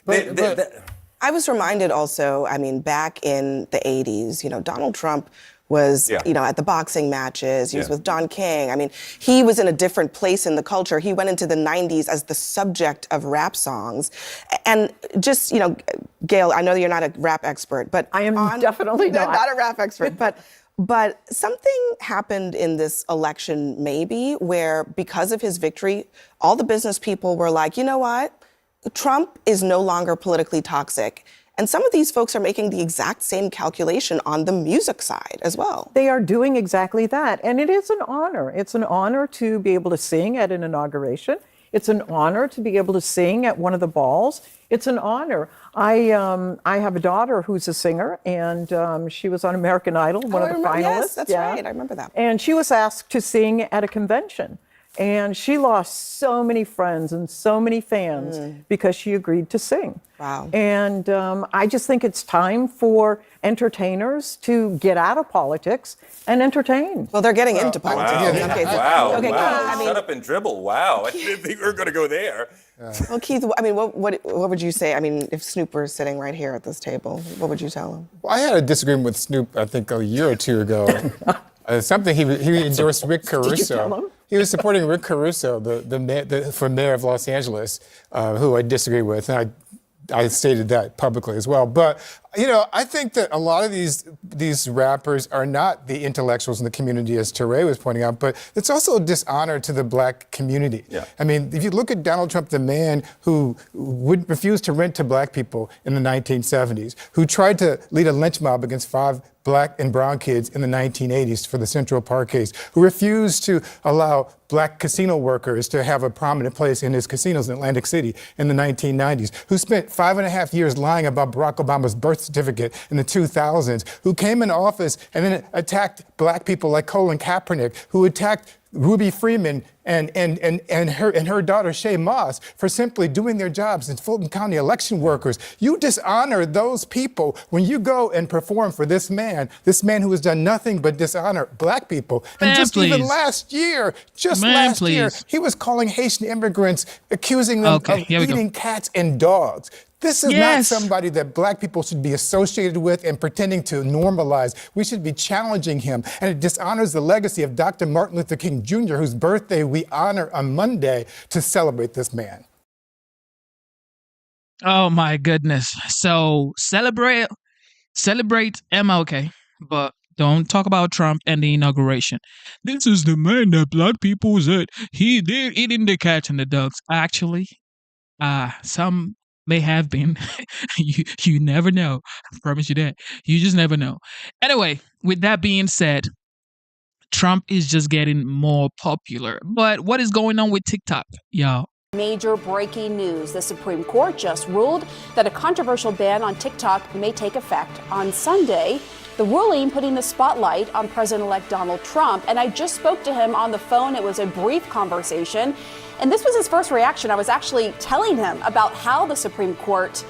I was reminded also, I mean, back in the 80s, Donald Trump was, at the boxing matches. He was with Don King. I mean, he was in a different place in the culture. He went into the 90s as the subject of rap songs. And just, Gail, I know you're not a rap expert, but I am definitely not a rap expert, but something happened in this election maybe where because of his victory, all the business people were like, you know what? Trump is no longer politically toxic. And some of these folks are making the exact same calculation on the music side as well. They are doing exactly that. And it is an honor. It's an honor to be able to sing at an inauguration. It's an honor to be able to sing at one of the balls. It's an honor. I have a daughter who's a singer, and she was on American Idol, one of the finalists. Yes, that's right. I remember that. And she was asked to sing at a convention. And she lost so many friends and so many fans because she agreed to sing. Wow. And I just think it's time for entertainers to get out of politics and entertain. Well, they're getting into politics in some cases. Wow. Okay, Wow. Keith, Shut up and dribble. Wow. I didn't think we were going to go there. Well, Keith, I mean, what would you say? I mean, if Snoop were sitting right here at this table, what would you tell him? Well, I had a disagreement with Snoop, I think, a year or two ago. Something he endorsed Rick Caruso. Did you tell him? He was supporting Rick Caruso, for mayor of Los Angeles, who I disagree with, and I stated that publicly as well. But I think that a lot of these rappers are not the intellectuals in the community, as Teray was pointing out, but it's also a dishonor to the black community. Yeah. I mean, if you look at Donald Trump, the man who would refuse to rent to black people in the 1970s, who tried to lead a lynch mob against 5 black and brown kids in the 1980s for the Central Park case, who refused to allow black casino workers to have a prominent place in his casinos in Atlantic City in the 1990s, who spent 5.5 years lying about Barack Obama's birth certificate in the 2000s, who came into office and then attacked black people like Colin Kaepernick, who attacked Ruby Freeman and her daughter Shay Moss for simply doing their jobs as Fulton County election workers. You dishonor those people when you go and perform for this man who has done nothing but dishonor black people. And Man, just even please. last year, Man, year, please. he was calling Haitian immigrants, accusing them Okay, of here we go. eating cats and dogs. This is Yes. not somebody that black people should be associated with and pretending to normalize. We should be challenging him. And it dishonors the legacy of Dr. Martin Luther King Jr., whose birthday we honor on Monday, to celebrate this man. Oh my goodness. So celebrate MLK, but don't talk about Trump and the inauguration. This is the man that black people said they're eating the cats and the dogs. Actually, some may have been. You never know. I promise you that. You just never know. Anyway, with that being said, Trump is just getting more popular. But what is going on with TikTok, y'all? Major breaking news. The Supreme Court just ruled that a controversial ban on TikTok may take effect on Sunday. The ruling putting the spotlight on President-elect Donald Trump. And I just spoke to him on the phone. It was a brief conversation. And this was his first reaction. I was actually telling him about how the Supreme Court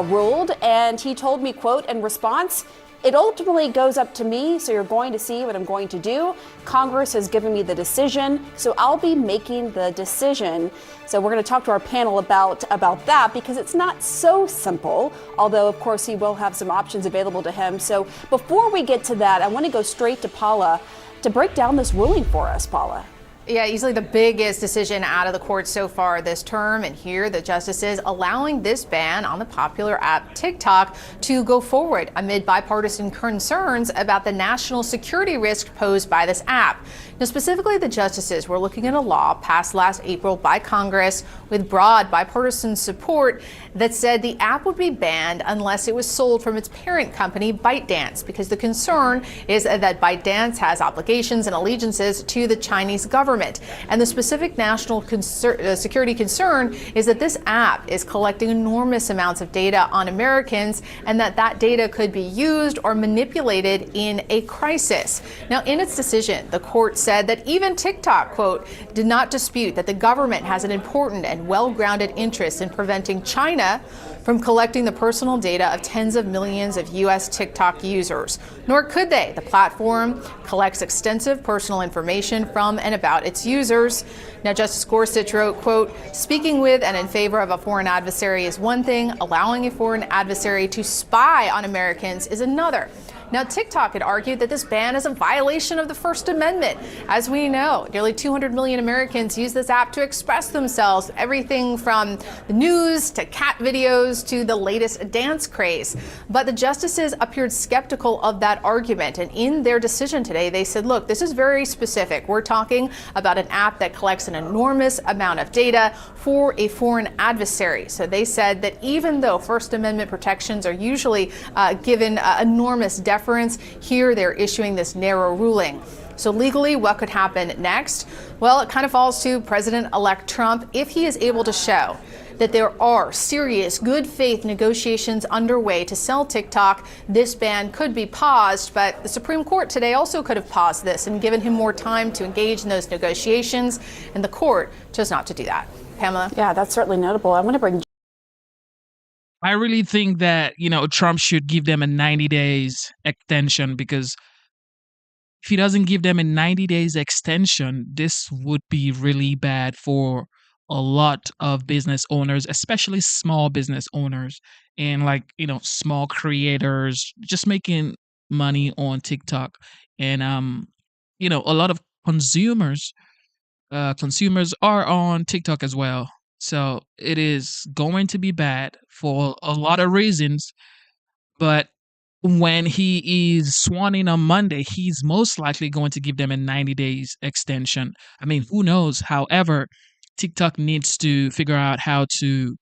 ruled. And he told me, quote, in response, "It ultimately goes up to me, so you're going to see what I'm going to do. Congress has given me the decision, so I'll be making the decision." So we're going to talk to our panel about that, because it's not so simple, although, of course, he will have some options available to him. So before we get to that, I want to go straight to Paula to break down this ruling for us, Paula. Yeah, easily the biggest decision out of the court so far this term. And here the justices allowing this ban on the popular app TikTok to go forward amid bipartisan concerns about the national security risk posed by this app. Now, specifically, the justices were looking at a law passed last April by Congress with broad bipartisan support that said the app would be banned unless it was sold from its parent company, ByteDance, because the concern is that ByteDance has obligations and allegiances to the Chinese government. And the specific national security concern is that this app is collecting enormous amounts of data on Americans, and that data could be used or manipulated in a crisis. Now, in its decision, the court said that even TikTok, quote, did not dispute that the government has an important and well-grounded interest in preventing China from collecting the personal data of tens of millions of U.S. TikTok users. Nor could they. The platform collects extensive personal information from and about its users. Now, Justice Gorsuch wrote, quote, "Speaking with and in favor of a foreign adversary is one thing. Allowing a foreign adversary to spy on Americans is another." Now, TikTok had argued that this ban is a violation of the First Amendment. As we know, nearly 200 million Americans use this app to express themselves, everything from the news to cat videos to the latest dance craze. But the justices appeared skeptical of that argument. And in their decision today, they said, look, this is very specific. We're talking about an app that collects an enormous amount of data for a foreign adversary. So they said that even though First Amendment protections are usually given enormous deference, here they're issuing this narrow ruling. So legally, what could happen next? Well, it kind of falls to President-elect Trump if he is able to show that there are serious good faith negotiations underway to sell TikTok. This ban could be paused, but the Supreme Court today also could have paused this and given him more time to engage in those negotiations, and the court chose not to do that. Pamela? Yeah, that's certainly notable. I want to bring I really think that, Trump should give them a 90 days extension, because if he doesn't give them a 90 days extension, this would be really bad for a lot of business owners, especially small business owners and small creators just making money on TikTok. And, a lot of consumers are on TikTok as well. So it is going to be bad for a lot of reasons. But when he is sworn in on Monday, he's most likely going to give them a 90 days extension. I mean, who knows? However, TikTok needs to figure out how to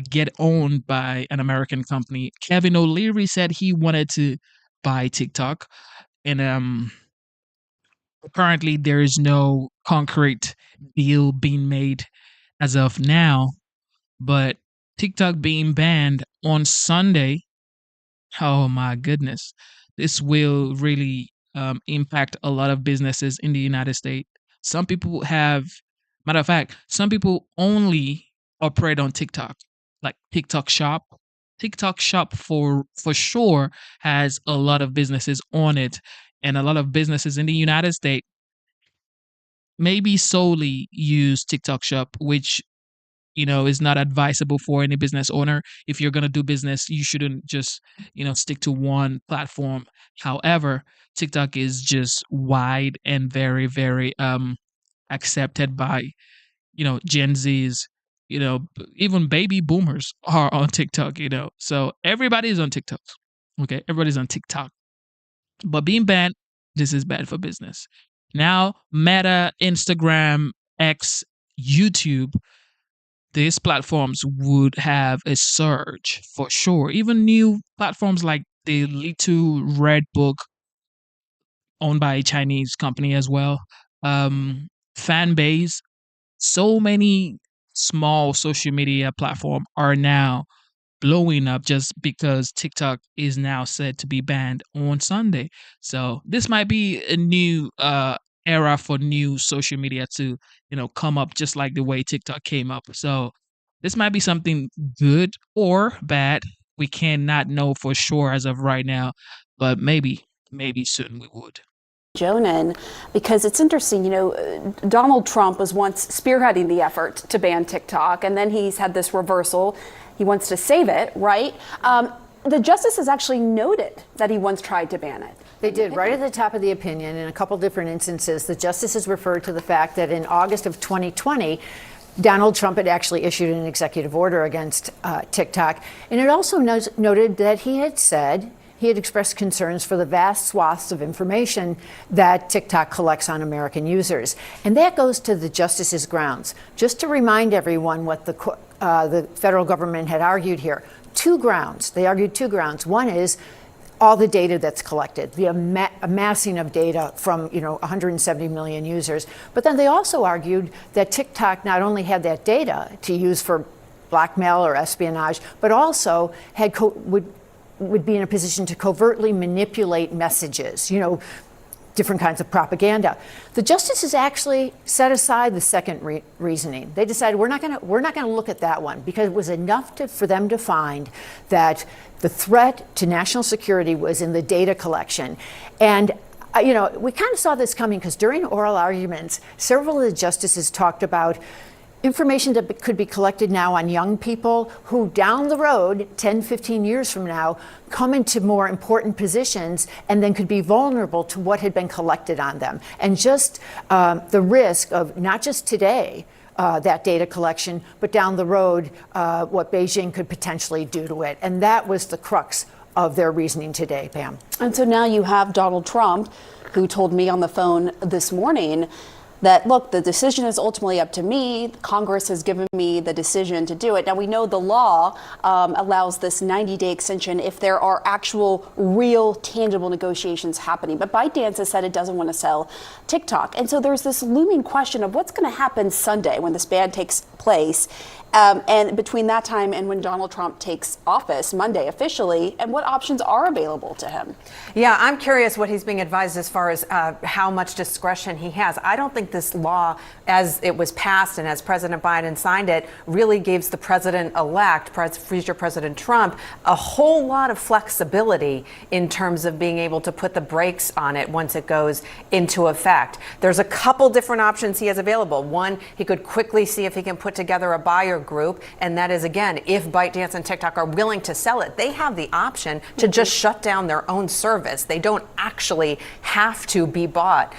get owned by an American company. Kevin O'Leary said he wanted to buy TikTok, and apparently there is no concrete deal being made as of now. But TikTok being banned on Sunday, oh my goodness. This will really impact a lot of businesses in the United States. Some people have, matter of fact, some people only operate on TikTok, like TikTok Shop. TikTok Shop for sure has a lot of businesses on it, and a lot of businesses in the United States maybe solely use TikTok Shop, which is not advisable for any business owner. If you're going to do business, you shouldn't just stick to one platform. However, TikTok is just wide and very, very accepted by Gen Z's. Even baby boomers are on TikTok. So everybody's on TikTok. Okay, everybody's on TikTok. But being banned, this is bad for business. Now, Meta, Instagram, X, YouTube, these platforms would have a surge for sure. Even new platforms like the Little Red Book, owned by a Chinese company as well, Fanbase, so many small social media platforms are now blowing up just because TikTok is now said to be banned on Sunday. So this might be a new era for new social media to, come up just like the way TikTok came up. So this might be something good or bad. We cannot know for sure as of right now, but maybe soon we would. Jonan, because it's interesting, Donald Trump was once spearheading the effort to ban TikTok, and then he's had this reversal. He wants to save it, right? The justices actually noted that he once tried to ban it. They did, right at the top of the opinion. In a couple different instances, the justices referred to the fact that in August of 2020, Donald Trump had actually issued an executive order against TikTok. And it also noted that he had expressed concerns for the vast swaths of information that TikTok collects on American users. And that goes to the justices' grounds. Just to remind everyone what the federal government had argued here, two grounds. They argued two grounds. One is all the data that's collected, the amassing of data from 170 million users. But then they also argued that TikTok not only had that data to use for blackmail or espionage, but also would be in a position to covertly manipulate messages, different kinds of propaganda. The justices actually set aside the second reasoning. They decided we're not going to look at that one because it was enough for them to find that the threat to national security was in the data collection. And we kind of saw this coming because during oral arguments, several of the justices talked about information that could be collected now on young people who down the road, 10, 15 years from now, come into more important positions and then could be vulnerable to what had been collected on them. And just the risk of not just today, that data collection, but down the road, what Beijing could potentially do to it. And that was the crux of their reasoning today, Pam. And so now you have Donald Trump, who told me on the phone this morning that, look, the decision is ultimately up to me. Congress has given me the decision to do it. Now, we know the law allows this 90-day extension if there are actual, real, tangible negotiations happening. But ByteDance has said it doesn't want to sell TikTok. And so there's this looming question of what's going to happen Sunday when this ban takes place. And between that time and when Donald Trump takes office Monday officially, and what options are available to him? Yeah, I'm curious what he's being advised as far as how much discretion he has. I don't think this law, as it was passed and as President Biden signed it, really gives the president-elect, future President Trump, a whole lot of flexibility in terms of being able to put the brakes on it once it goes into effect. There's a couple different options he has available. One, he could quickly see if he can put together a buyer group, and that is, again, if ByteDance and TikTok are willing to sell it, they have the option to just shut down their own service. They don't actually have to be bought,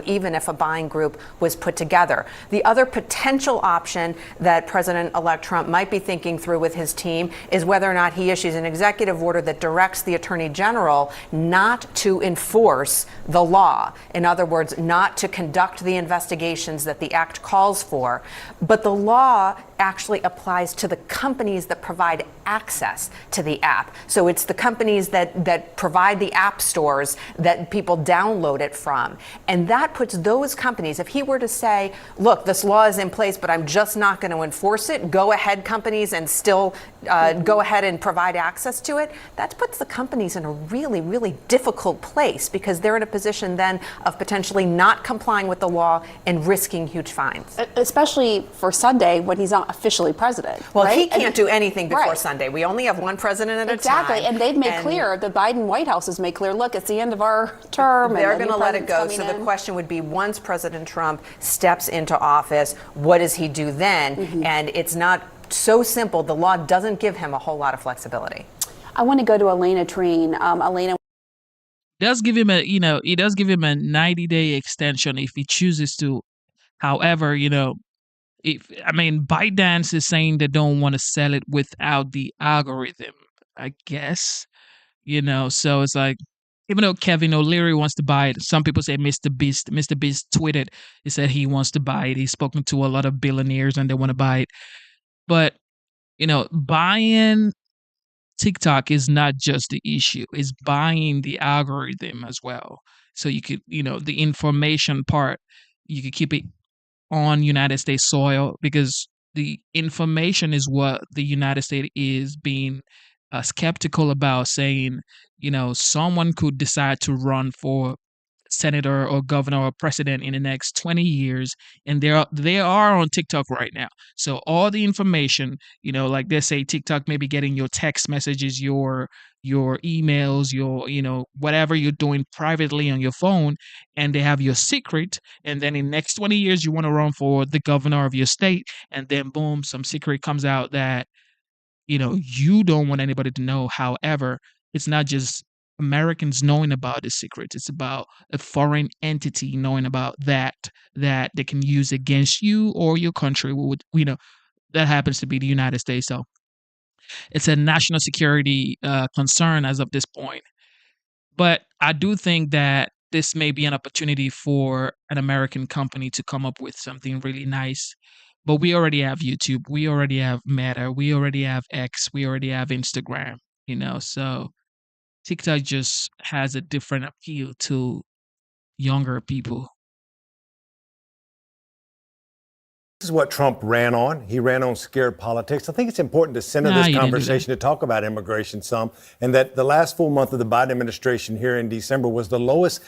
even if a buying group group was put together. The other potential option that President-elect Trump might be thinking through with his team is whether or not he issues an executive order that directs the Attorney General not to enforce the law. In other words, not to conduct the investigations that the act calls for. But the law actually applies to the companies that provide access to the app. So it's the companies that provide the app stores that people download it from. And that puts those companies, if he were to say, look, this law is in place, but I'm just not going to enforce it, go ahead companies and still go ahead and provide access to it, that puts the companies in a really, really difficult place because they're in a position then of potentially not complying with the law and risking huge fines. Especially for Sunday when he's not officially president. Well, right? he can't do anything before right. Sunday. We only have one president at a time. Exactly, and they've made clear, the Biden White House has made clear, look, it's the end of our term. They're and going to let it go. So the question would be, once President Trump steps into office, what does he do then? Mm-hmm. And it's not so simple. The law doesn't give him a whole lot of flexibility. I want to go to Elena Treen. Elena, does give him it does give him a 90-day extension if he chooses to. However, ByteDance is saying they don't want to sell it without the algorithm, I guess. So it's like, even though Kevin O'Leary wants to buy it, some people say Mr. Beast tweeted, he said he wants to buy it. He's spoken to a lot of billionaires and they want to buy it. But, buying TikTok is not just the issue, it's buying the algorithm as well. So you could, the information part, you could keep it on United States soil because the information is what the United States is being skeptical about, saying, someone could decide to run for senator or governor or president in the next 20 years, and they are on TikTok right now. So all the information, like they say, TikTok may be getting your text messages, your emails, your whatever you're doing privately on your phone, and they have your secret. And then in the next 20 years, you want to run for the governor of your state, and then boom, some secret comes out that you don't want anybody to know. However, it's not just Americans knowing about the secret. It's about a foreign entity knowing about that they can use against you or your country. That happens to be the United States. So it's a national security concern as of this point. But I do think that this may be an opportunity for an American company to come up with something really nice. But we already have YouTube, we already have Meta, we already have X, we already have Instagram, so TikTok just has a different appeal to younger people. This is what Trump ran on. He ran on scared politics. I think it's important to center this conversation to talk about immigration some, and that the last full month of the Biden administration here in December was the lowest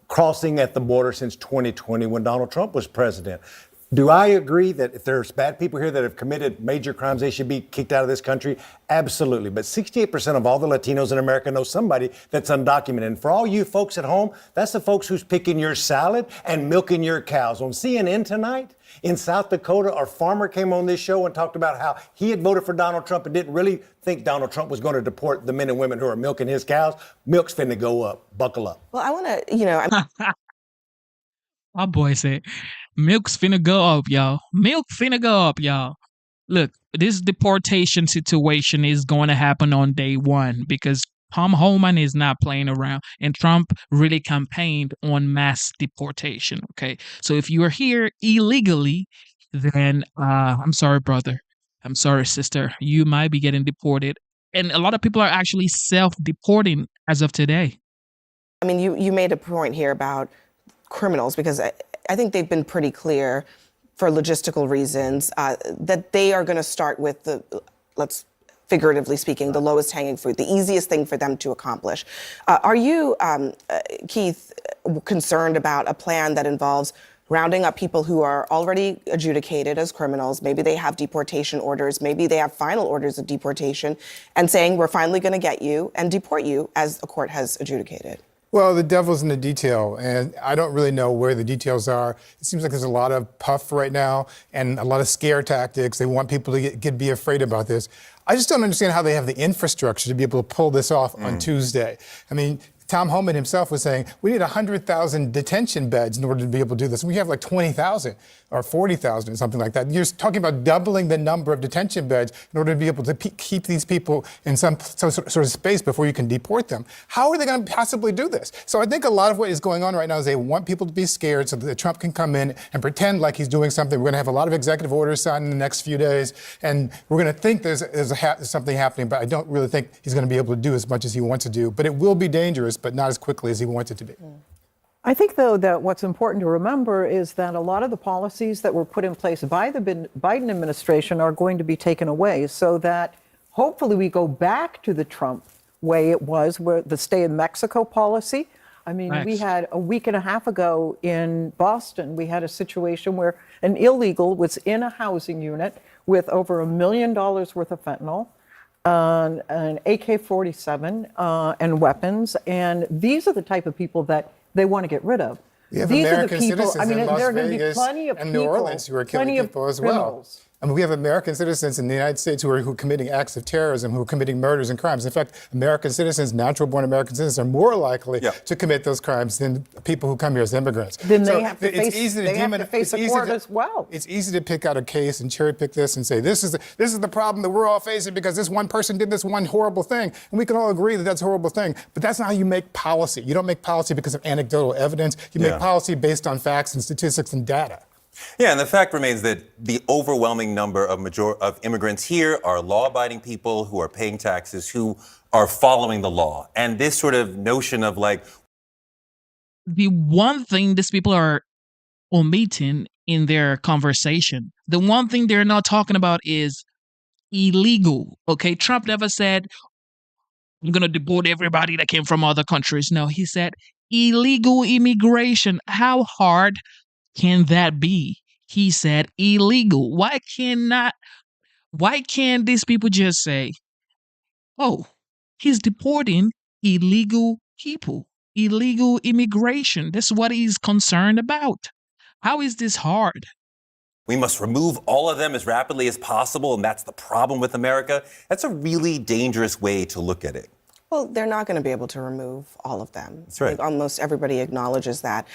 crossing at the border since 2020 when Donald Trump was president. Do I agree that if there's bad people here that have committed major crimes, they should be kicked out of this country? Absolutely. But 68% of all the Latinos in America know somebody that's undocumented. And for all you folks at home, that's the folks who's picking your salad and milking your cows. On CNN tonight, in South Dakota, our farmer came on this show and talked about how he had voted for Donald Trump and didn't really think Donald Trump was going to deport the men and women who are milking his cows. Milk's finna go up. Buckle up. Well, I want to, My boy said, milk's finna go up, y'all. Milk finna go up, y'all. Look, this deportation situation is going to happen on day one because Tom Homan is not playing around, and Trump really campaigned on mass deportation. Okay, so if you are here illegally, then I'm sorry, brother. I'm sorry, sister. You might be getting deported, and a lot of people are actually self-deporting as of today. I mean, you made a point here about criminals because I think they've been pretty clear for logistical reasons that they are going to start with let's figuratively speaking, the lowest hanging fruit, the easiest thing for them to accomplish. Are you, Keith, concerned about a plan that involves rounding up people who are already adjudicated as criminals? Maybe they have deportation orders, maybe they have final orders of deportation, and saying we're finally going to get you and deport you as a court has adjudicated? Well, the devil's in the detail, and I don't really know where the details are. It seems like there's a lot of puff right now and a lot of scare tactics. They want people to be afraid about this. I just don't understand how they have the infrastructure to be able to pull this off on Tuesday. I mean, Tom Homan himself was saying, we need 100,000 detention beds in order to be able to do this. We have like 20,000 or 40,000 or something like that. You're talking about doubling the number of detention beds in order to be able to keep these people in some sort of space before you can deport them. How are they going to possibly do this? So I think a lot of what is going on right now is they want people to be scared so that Trump can come in and pretend like he's doing something. We're going to have a lot of executive orders signed in the next few days, and we're going to think there's something happening, but I don't really think he's going to be able to do as much as he wants to do. But it will be dangerous, but not as quickly as he wants it to be. I think, though, that what's important to remember is that a lot of the policies that were put in place by the Biden administration are going to be taken away, so that hopefully we go back to the Trump way it was, where the stay in Mexico policy. I mean, we had a week and a half ago in Boston, we had a situation where an illegal was in a housing unit with over $1 million worth of fentanyl, an AK-47 and weapons. And these are the type of people that they want to get rid of. We have These American are the people, citizens in Las Vegas and New Orleans who are killing people as well. I mean, we have American citizens in the United States who are committing acts of terrorism, who are committing murders and crimes. In fact, American citizens, natural-born American citizens, are more likely to commit those crimes than people who come here as immigrants. Then they have to face a court as well. It's easy to pick out a case and cherry-pick this and say, this is the problem that we're all facing because this one person did this one horrible thing. And we can all agree that that's a horrible thing. But that's not how you make policy. You don't make policy because of anecdotal evidence. You make policy based on facts and statistics and data. Yeah, and the fact remains that the overwhelming number of immigrants here are law-abiding people who are paying taxes, who are following the law. And this sort of notion of like... The one thing these people are omitting in their conversation, the one thing they're not talking about is illegal, okay? Trump never said, I'm going to deport everybody that came from other countries. No, he said illegal immigration. How hard can that be? He said illegal. Why can't these people just say, oh, he's deporting illegal people, illegal immigration? That's what he's concerned about. How is this hard? We must remove all of them as rapidly as possible, and that's the problem with America. That's a really dangerous way to look at it. Well, they're not going to be able to remove all of them. That's right. Like, almost everybody acknowledges that.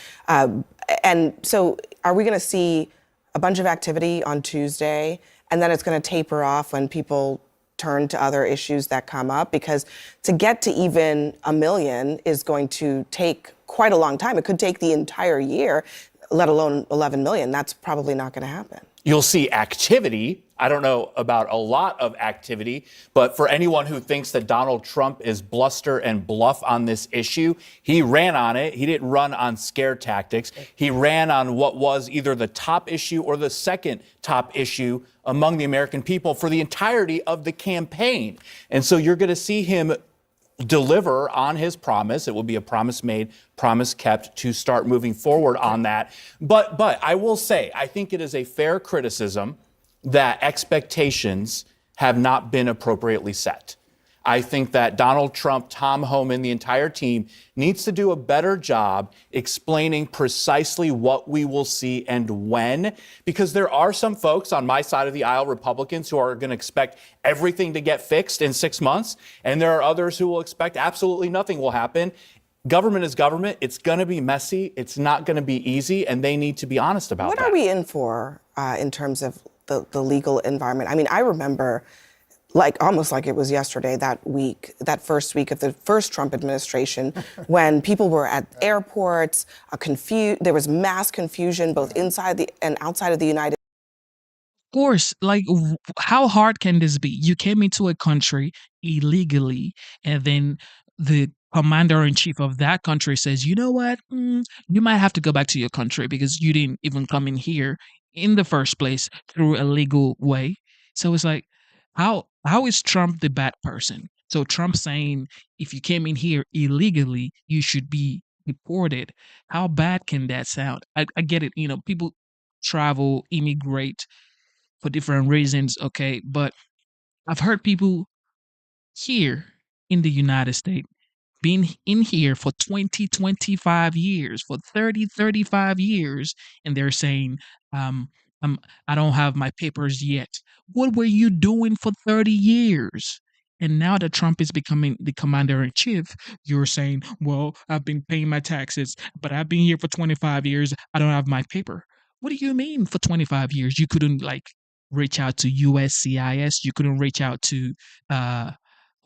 And so are we going to see a bunch of activity on Tuesday, and then it's going to taper off when people turn to other issues that come up? Because to get to even 1 million is going to take quite a long time. It could take the entire year, let alone 11 million. That's probably not going to happen. You'll see activity. I don't know about a lot of activity, but for anyone who thinks that Donald Trump is bluster and bluff on this issue, he ran on it. He didn't run on scare tactics. He ran on what was either the top issue or the second top issue among the American people for the entirety of the campaign. And so you're going to see him deliver on his promise. It will be a promise made, promise kept to start moving forward on that. But I will say, I think it is a fair criticism that expectations have not been appropriately set. I think that Donald Trump, Tom Homan, the entire team needs to do a better job explaining precisely what we will see and when, because there are some folks on my side of the aisle, Republicans, who are going to expect everything to get fixed in 6 months, and there are others who will expect absolutely nothing will happen. Government is government. It's going to be messy. It's not going to be easy, and they need to be honest about that. What are we in for in terms of the legal environment? I mean, I remember almost like it was yesterday, that first week of the first Trump administration, when people were at airports, there was mass confusion both inside and outside of the United States. Of course, how hard can this be? You came into a country illegally, and then the commander-in-chief of that country says, you know what, you might have to go back to your country because you didn't even come in here in the first place through a legal way. So it's like, how is Trump the bad person? So Trump saying, if you came in here illegally, you should be deported. How bad can that sound? I get it. People travel, immigrate for different reasons. Okay. But I've heard people here in the United States been in here for 20, 25 years, for 30, 35 years, and they're saying, I don't have my papers yet. What were you doing for 30 years? And now that Trump is becoming the commander in chief, you're saying, well, I've been paying my taxes, but I've been here for 25 years. I don't have my paper. What do you mean for 25 years? You couldn't like reach out to USCIS. You couldn't reach out to uh,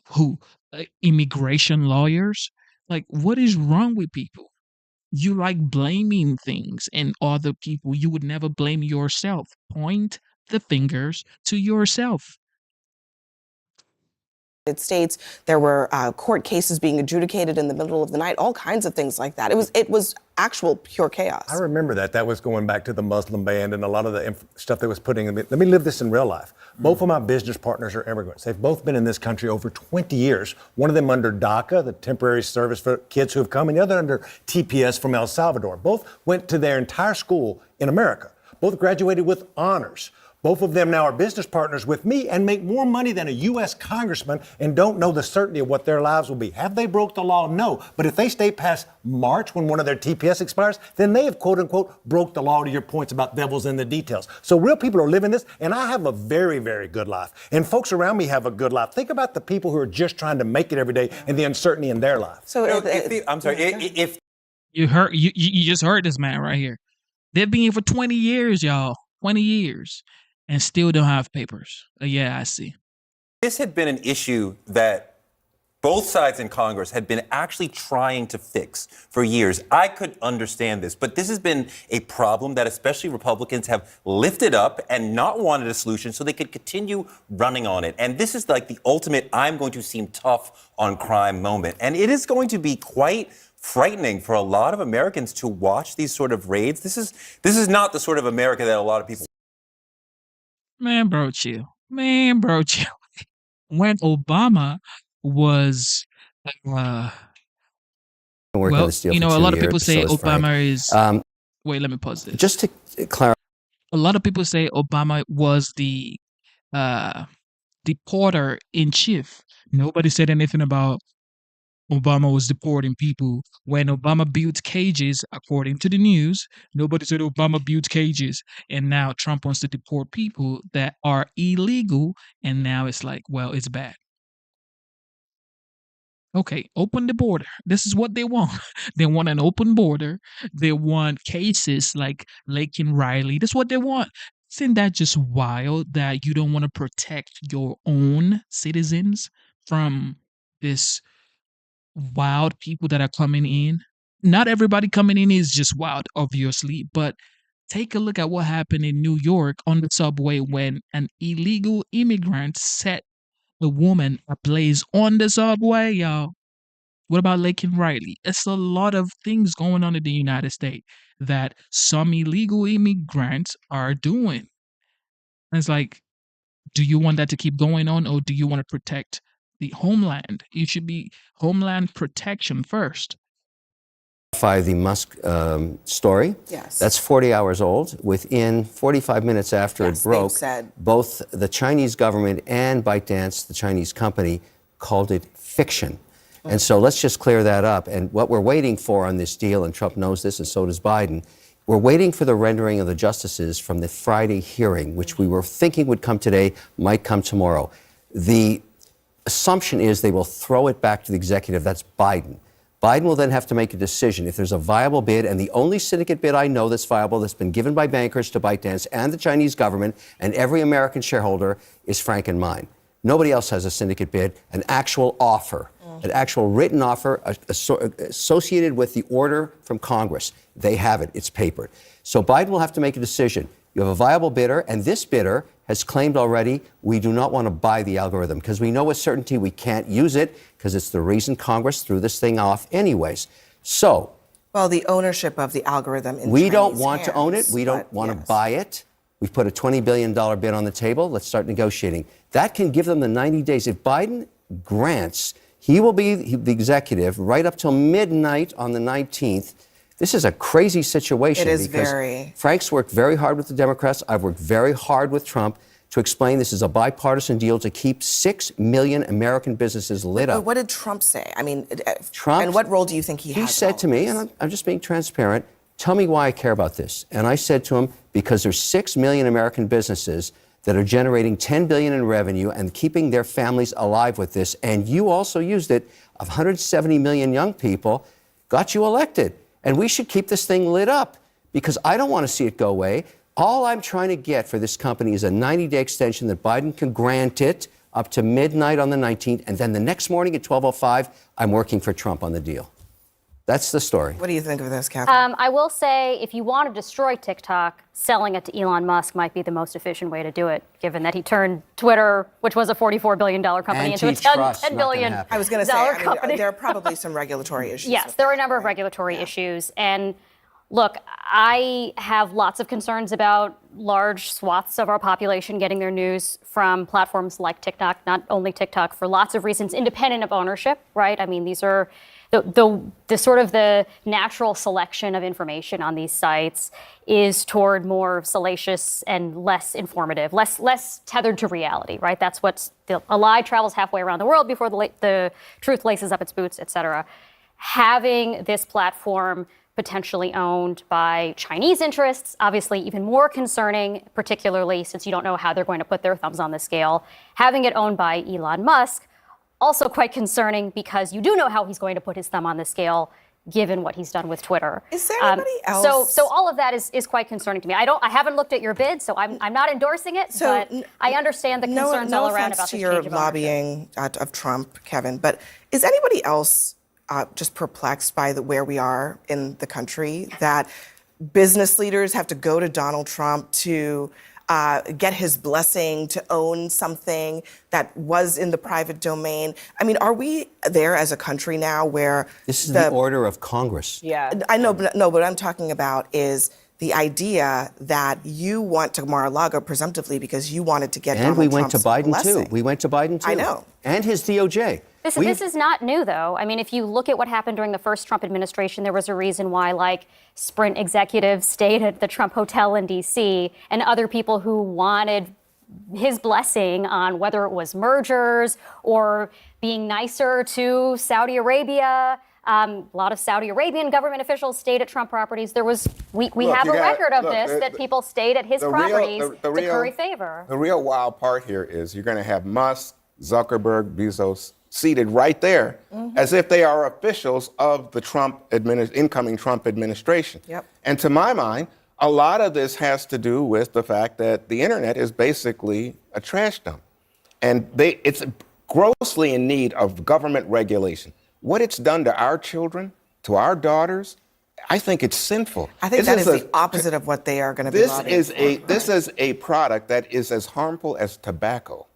who? Immigration lawyers? Like, what is wrong with people? You like blaming things and other people. You would never blame yourself. Point the fingers to yourself. States, there were court cases being adjudicated in the middle of the night, all kinds of things like that. It was actual pure chaos. I remember that. That was going back to the Muslim ban and a lot of the stuff that was putting in. Let me live this in real life. Both of my business partners are immigrants. They've both been in this country over 20 years. One of them under DACA, the temporary service for kids who have come, and the other under TPS from El Salvador. Both went to their entire school in America. Both graduated with honors. Both of them now are business partners with me and make more money than a U.S. congressman and don't know the certainty of what their lives will be. Have they broke the law? No. But if they stay past March when one of their TPS expires, then they have, quote unquote, broke the law, to your points about devils in the details. So real people are living this, and I have a very, very good life. And folks around me have a good life. Think about the people who are just trying to make it every day and the uncertainty in their life. So if you just heard this man right here. They've been here for 20 years, y'all. 20 years. And still don't have papers. Yeah, I see. this had been an issue that both sides in Congress had been actually trying to fix for years. I could understand this, but this has been a problem that especially Republicans have lifted up and not wanted a solution so they could continue running on it. And this is like the ultimate I'm going to seem tough on crime moment. And it is going to be quite frightening for a lot of Americans to watch these sort of raids. This is not the sort of America that a lot of people. Man, bro, chill. Man, bro, chill. When Obama was, well, a lot of people say Obama is. Wait, let me pause this. Just to clarify, a lot of people say Obama was the deporter in chief. Nobody said anything about Obama was deporting people. When Obama built cages, according to the news, nobody said Obama built cages. And now Trump wants to deport people that are illegal. And now it's like, well, it's bad. Okay, open the border. This is what they want. They want an open border. They want cases like Lake and Riley. That's what they want. Isn't that just wild that you don't want to protect your own citizens from this wild people that are coming in? Not everybody coming in is just wild, obviously, but take a look at what happened in New York on the subway when an illegal immigrant set a woman ablaze on the subway, y'all. What about Lake and Riley? It's a lot of things going on in the United States that some illegal immigrants are doing. And it's like, do you want that to keep going on, or do you want to protect the homeland? It should be homeland protection first. The Musk story. Yes. That's 40 hours old. Within 45 minutes after it broke, both the Chinese government and ByteDance, the Chinese company, called it fiction. And so let's just clear that up. And what we're waiting for on this deal, and Trump knows this and so does Biden, we're waiting for the rendering of the justices from the Friday hearing, which we were thinking would come today, might come tomorrow. The assumption is they will throw it back to the executive. That's Biden. Biden will then have to make a decision if there's a viable bid, and the only syndicate bid I know that's viable that's been given by bankers to ByteDance and the Chinese government and every American shareholder is Frank and mine. Nobody else has a syndicate bid, an actual offer, an actual written offer associated with the order from Congress. They have it. It's papered. So Biden will have to make a decision. You have a viable bidder, and this bidder has claimed already we do not want to buy the algorithm because we know with certainty we can't use it because it's the reason Congress threw this thing off anyways. So, well, the ownership of the algorithm in we Chinese don't want hands, to own it. We don't want to buy it. We've put a $20 billion bid on the table. Let's start negotiating. That can give them the 90 days. If Biden grants, he will be the executive right up till midnight on the 19th. This is a crazy situation. It is because very. Frank's worked very hard with the Democrats. I've worked very hard with Trump to explain this is a bipartisan deal to keep 6 million American businesses lit up. But what did Trump say? I mean, Trump, and what role do you think he has? He said to me, and I'm just being transparent, tell me why I care about this. And I said to him, because there's 6 million American businesses that are generating $10 billion in revenue and keeping their families alive with this. And you also used it, of 170 million young people, got you elected. And we should keep this thing lit up because I don't want to see it go away. All I'm trying to get for this company is a 90-day extension that Biden can grant it up to midnight on the 19th. And then the next morning at 12:05, I'm working for Trump on the deal. That's the story. What do you think of this, Catherine? I will say, if you want to destroy TikTok, selling it to Elon Musk might be the most efficient way to do it, given that he turned Twitter, which was a $44 billion company, into a $10 billion I was going to say, I mean, company. there are probably some regulatory issues. Yes, there are a number of regulatory issues. And look, I have lots of concerns about large swaths of our population getting their news from platforms like TikTok, not only TikTok, for lots of reasons, independent of ownership, right? I mean, these are the sort of the natural selection of information on these sites is toward more salacious and less informative, less tethered to reality, right? That's a lie travels halfway around the world before the truth laces up its boots, et cetera. Having this platform potentially owned by Chinese interests, obviously even more concerning, particularly since you don't know how they're going to put their thumbs on the scale. Having it owned by Elon Musk, also quite concerning because you do know how he's going to put his thumb on the scale, given what he's done with Twitter. Is there anybody else? So all of that is quite concerning to me. I haven't looked at your bid, so I'm not endorsing it. So but I understand the concerns all around about to this your change of lobbying of Trump, Kevin. But is anybody else just perplexed by where we are in the country? That business leaders have to go to Donald Trump to get his blessing to own something that was in the private domain. I mean, are we there as a country now where this is the order of Congress? Yeah, I know, but no. What I'm talking about is the idea that you went to Mar-a-Lago presumptively because you wanted to get And Donald we went Trump's to Biden blessing. too. We went to Biden too. I know. And his DOJ. This is not new, though. I mean, if you look at what happened during the first Trump administration, there was a reason why, like, Sprint executives stayed at the Trump Hotel in D.C. and other people who wanted his blessing on whether it was mergers or being nicer to Saudi Arabia. A lot of Saudi Arabian government officials stayed at Trump properties. We have a record of this, that people stayed at his properties to curry favor. The real wild part here is you're going to have Musk, Zuckerberg, Bezos seated right there as if they are officials of the incoming Trump administration. Yep. And to my mind, a lot of this has to do with the fact that the internet is basically a trash dump. And it's grossly in need of government regulation. What it's done to our children, to our daughters, I think it's sinful. I think that is the opposite of what they are going to be lobbying for. This is a product that is as harmful as tobacco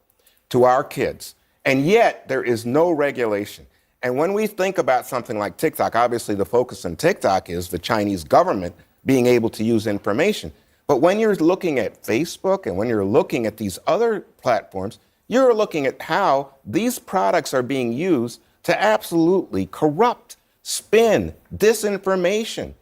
to our kids. And yet there is no regulation. And when we think about something like TikTok, obviously the focus on TikTok is the Chinese government being able to use information. But when you're looking at Facebook and when you're looking at these other platforms, you're looking at how these products are being used to absolutely corrupt, spin, disinformation,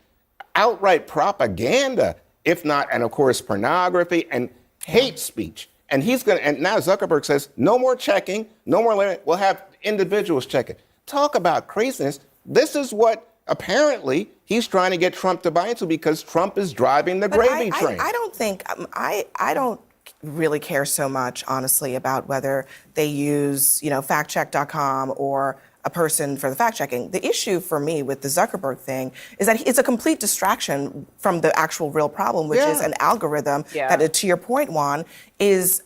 outright propaganda, if not, and of course, pornography and hate speech. And and now Zuckerberg says, no more checking, no more limit, we'll have individuals check it. Talk about craziness. This is what apparently he's trying to get Trump to buy into because Trump is driving the gravy train. I don't think, I don't really care so much, honestly, about whether they use, factcheck.com or a person for the fact checking. The issue for me with the Zuckerberg thing is that it's a complete distraction from the actual real problem, which is an algorithm that, to your point, Juan, is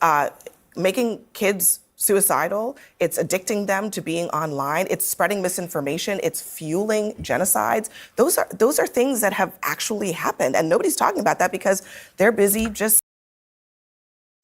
making kids suicidal. It's addicting them to being online. It's spreading misinformation. It's fueling genocides. Those are things that have actually happened, and nobody's talking about that because they're busy just.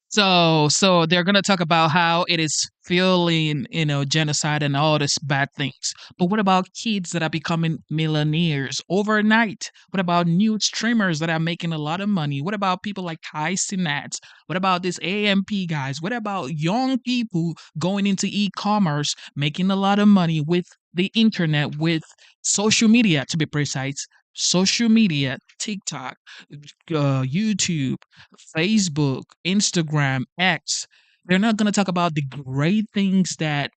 So they're going to talk about how it is fueling, genocide and all these bad things. But what about kids that are becoming millionaires overnight? What about new streamers that are making a lot of money? What about people like Kai Cenat? What about these AMP guys? What about young people going into e-commerce, making a lot of money with the internet, with social media, to be precise? Social media, TikTok, YouTube, Facebook, Instagram, X. They're not going to talk about the great things that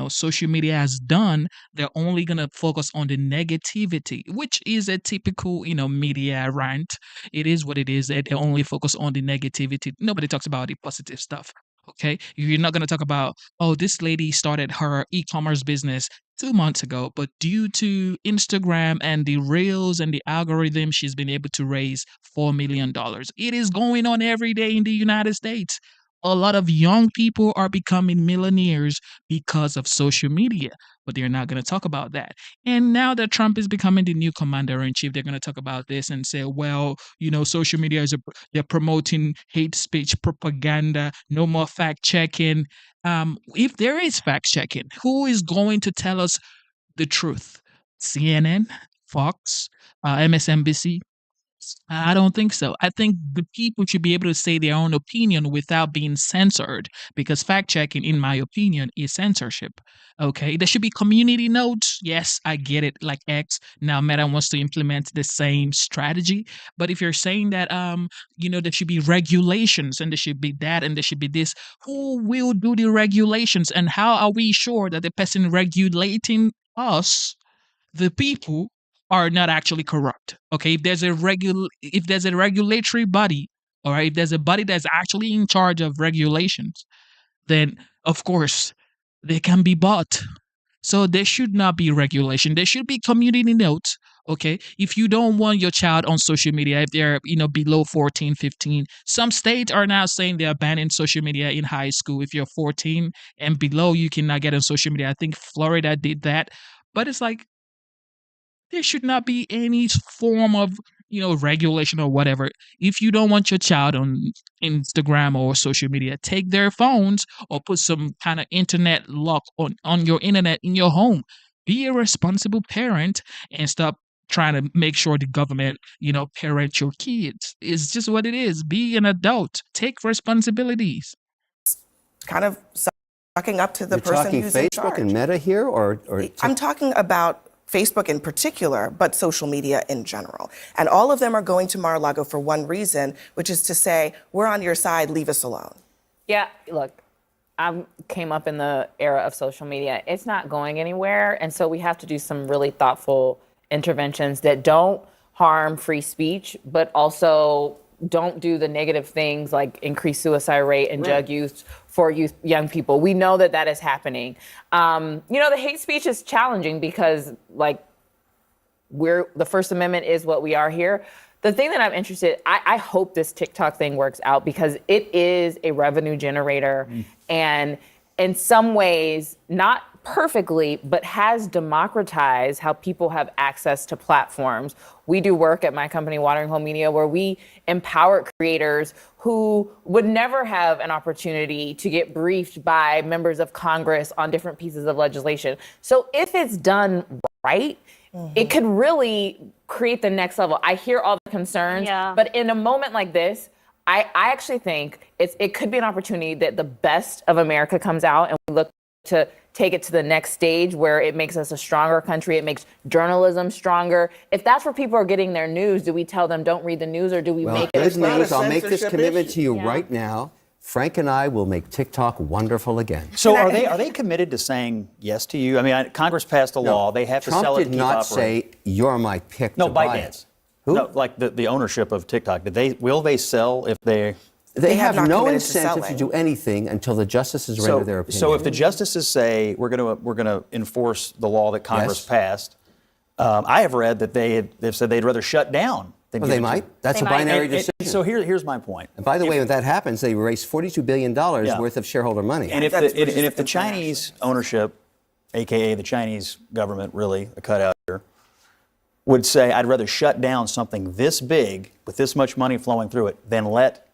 social media has done, they're only going to focus on the negativity, which is a typical, media rant. It is what it is. They only focus on the negativity. Nobody talks about the positive stuff. Okay. You're not going to talk about, oh, this lady started her e-commerce business 2 months ago, but due to Instagram and the reels and the algorithm, she's been able to raise $4 million. It is going on every day in the United States. A lot of young people are becoming millionaires because of social media, but they're not going to talk about that. And now that Trump is becoming the new commander in chief, they're going to talk about this and say, well, social media they're promoting hate speech, propaganda, no more fact checking. If there is fact checking, who is going to tell us the truth? CNN, Fox, MSNBC? I don't think so. I think the people should be able to say their own opinion without being censored, because fact checking, in my opinion, is censorship. Okay, there should be community notes. Yes, I get it. Like X now, Meta wants to implement the same strategy. But if you're saying that, there should be regulations and there should be that and there should be this, who will do the regulations, and how are we sure that the person regulating us, the people, are not actually corrupt? Okay, if there's a regulatory body, all right, if there's a body that's actually in charge of regulations, then of course they can be bought. So there should not be regulation. There should be community notes. Okay, if you don't want your child on social media, if they're below 14, 15, some states are now saying they're banning social media in high school. If you're 14 and below, you cannot get on social media. I think Florida did that. But it's like, there should not be any form of, regulation or whatever. If you don't want your child on Instagram or social media, take their phones or put some kind of internet lock on your internet in your home. Be a responsible parent and stop trying to make sure the government, parent your kids. It's just what it is. Be an adult. Take responsibilities. Kind of sucking up to the You're person talking who's in Facebook charge. and Meta here, or I'm talking about Facebook in particular, but social media in general. And all of them are going to Mar-a-Lago for one reason, which is to say, we're on your side, leave us alone. Yeah, look, I came up in the era of social media. It's not going anywhere. And so we have to do some really thoughtful interventions that don't harm free speech, but also don't do the negative things like increase suicide rate and drug use for young people. We know that is happening. The hate speech is challenging because, the First Amendment is what we are here. The thing that I'm interested, I hope this TikTok thing works out because it is a revenue generator and in some ways, not perfectly, but has democratized how people have access to platforms. We do work at my company, Watering Hole Media, where we empower creators who would never have an opportunity to get briefed by members of Congress on different pieces of legislation. So if it's done right, it could really create the next level. I hear all the concerns, but in a moment like this, I actually think it could be an opportunity that the best of America comes out and we look to take it to the next stage where it makes us a stronger country. It makes journalism stronger. If that's where people are getting their news, do we tell them don't read the news, or do we make it? Good news. I'll make this commitment to you right now. Frank and I will make TikTok wonderful again. So are they committed to saying yes to you? I mean, Congress passed a law. They have to Trump sell it. Trump did not say you're my pick. No, to buy ByteDance. it. Who? No, like the ownership of TikTok. Will they sell if they? They have not no committed to incentive to selling. do anything until the justices render their opinion. So if the justices say we're going to enforce the law that Congress passed, I have read that they've said they'd rather shut down. Well, they might. That's a binary decision. So here's my point. And by the way, when that happens, they erase $42 billion worth of shareholder money. And if the Chinese ownership, AKA the Chinese government, really a cutout here, would say I'd rather shut down something this big with this much money flowing through it than let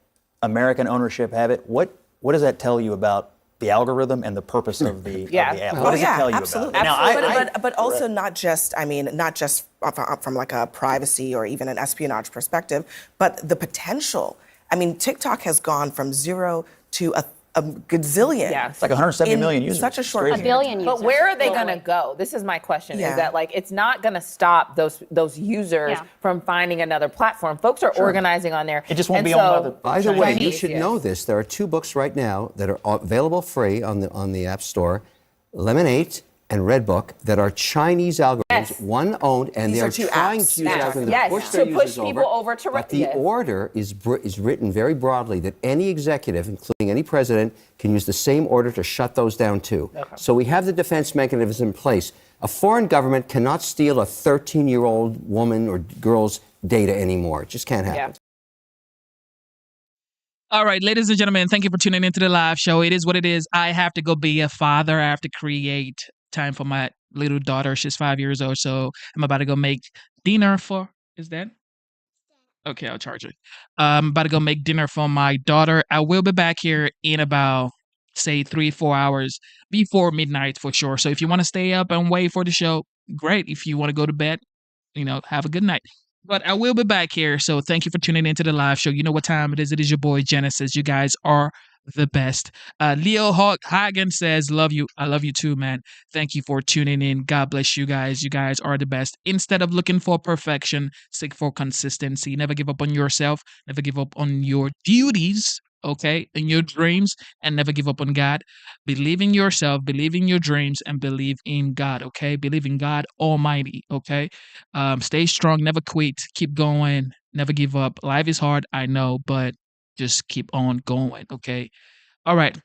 American ownership have it, what does that tell you about the algorithm and the purpose of the app? What does it tell you absolutely. about it? But also not just from like a privacy or even an espionage perspective, but the potential. I mean, TikTok has gone from 0 to a gazillion. Yeah, it's like 170 million users. Such a short period. A billion users. But where are they going to go? This is my question. Is that it's not going to stop those users from finding another platform? Folks are organizing on there. It just won't be owned by the By the way, you Chinese, should know this. There are 2 books right now that are available free on the App Store. Lemonade and Redbook that are Chinese algorithms, Yes. one owned, and These they're are two trying apps. to use Yes. algorithms Yes, to push to their push users people over to But the yes. order is written very broadly that any executive, including any president, can use the same order to shut those down too. Okay. So we have the defense mechanism in place. A foreign government cannot steal a 13-year-old woman or girl's data anymore. It just can't happen. Yeah. All right, ladies and gentlemen, thank you for tuning into the live show. It is what it is. I have to go be a father. I have to create time for my little daughter. She's 5 years old, so I'm about to go make dinner for. Is that? Okay, I'll charge it. I'm about to go make dinner for my daughter. I will be back here in about, say, 3-4 hours before midnight for sure. So if you want to stay up and wait for the show, great. If you want to go to bed, have a good night. But I will be back here. So thank you for tuning into the live show. You know what time it is. It is your boy Genesis. You guys are the best. Leo Hagen says, love you. I love you too, man. Thank you for tuning in. God bless you guys. You guys are the best. Instead of looking for perfection, seek for consistency. Never give up on yourself. Never give up on your duties, okay, and your dreams, and never give up on God. Believe in yourself, believe in your dreams, and believe in God, okay? Believe in God Almighty, okay? Stay strong, never quit, keep going, never give up. Life is hard, I know, but just keep on going, okay? All right.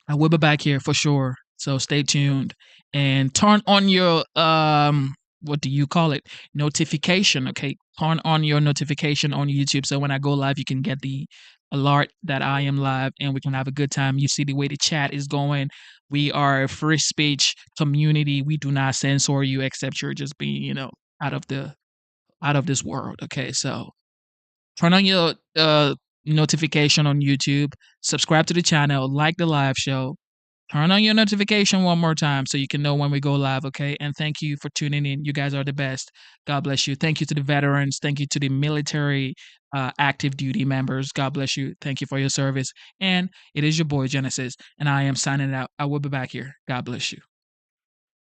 I will be back here for sure. So stay tuned and turn on your what do you call it? Notification, okay? Turn on your notification on YouTube so when I go live you can get the alert that I am live and we can have a good time. You see the way the chat is going. We are a free speech community. We do not censor you except you're just being, out of this world, okay? So turn on your notification on YouTube, subscribe to the channel, like the live show, turn on your notification one more time so you can know when we go live, okay? And thank you for tuning in. You guys are the best. God bless you. Thank you to the veterans. Thank you to the military active duty members. God bless you. Thank you for your service. And it is your boy Genesis, and I am signing out. I will be back here. God bless you.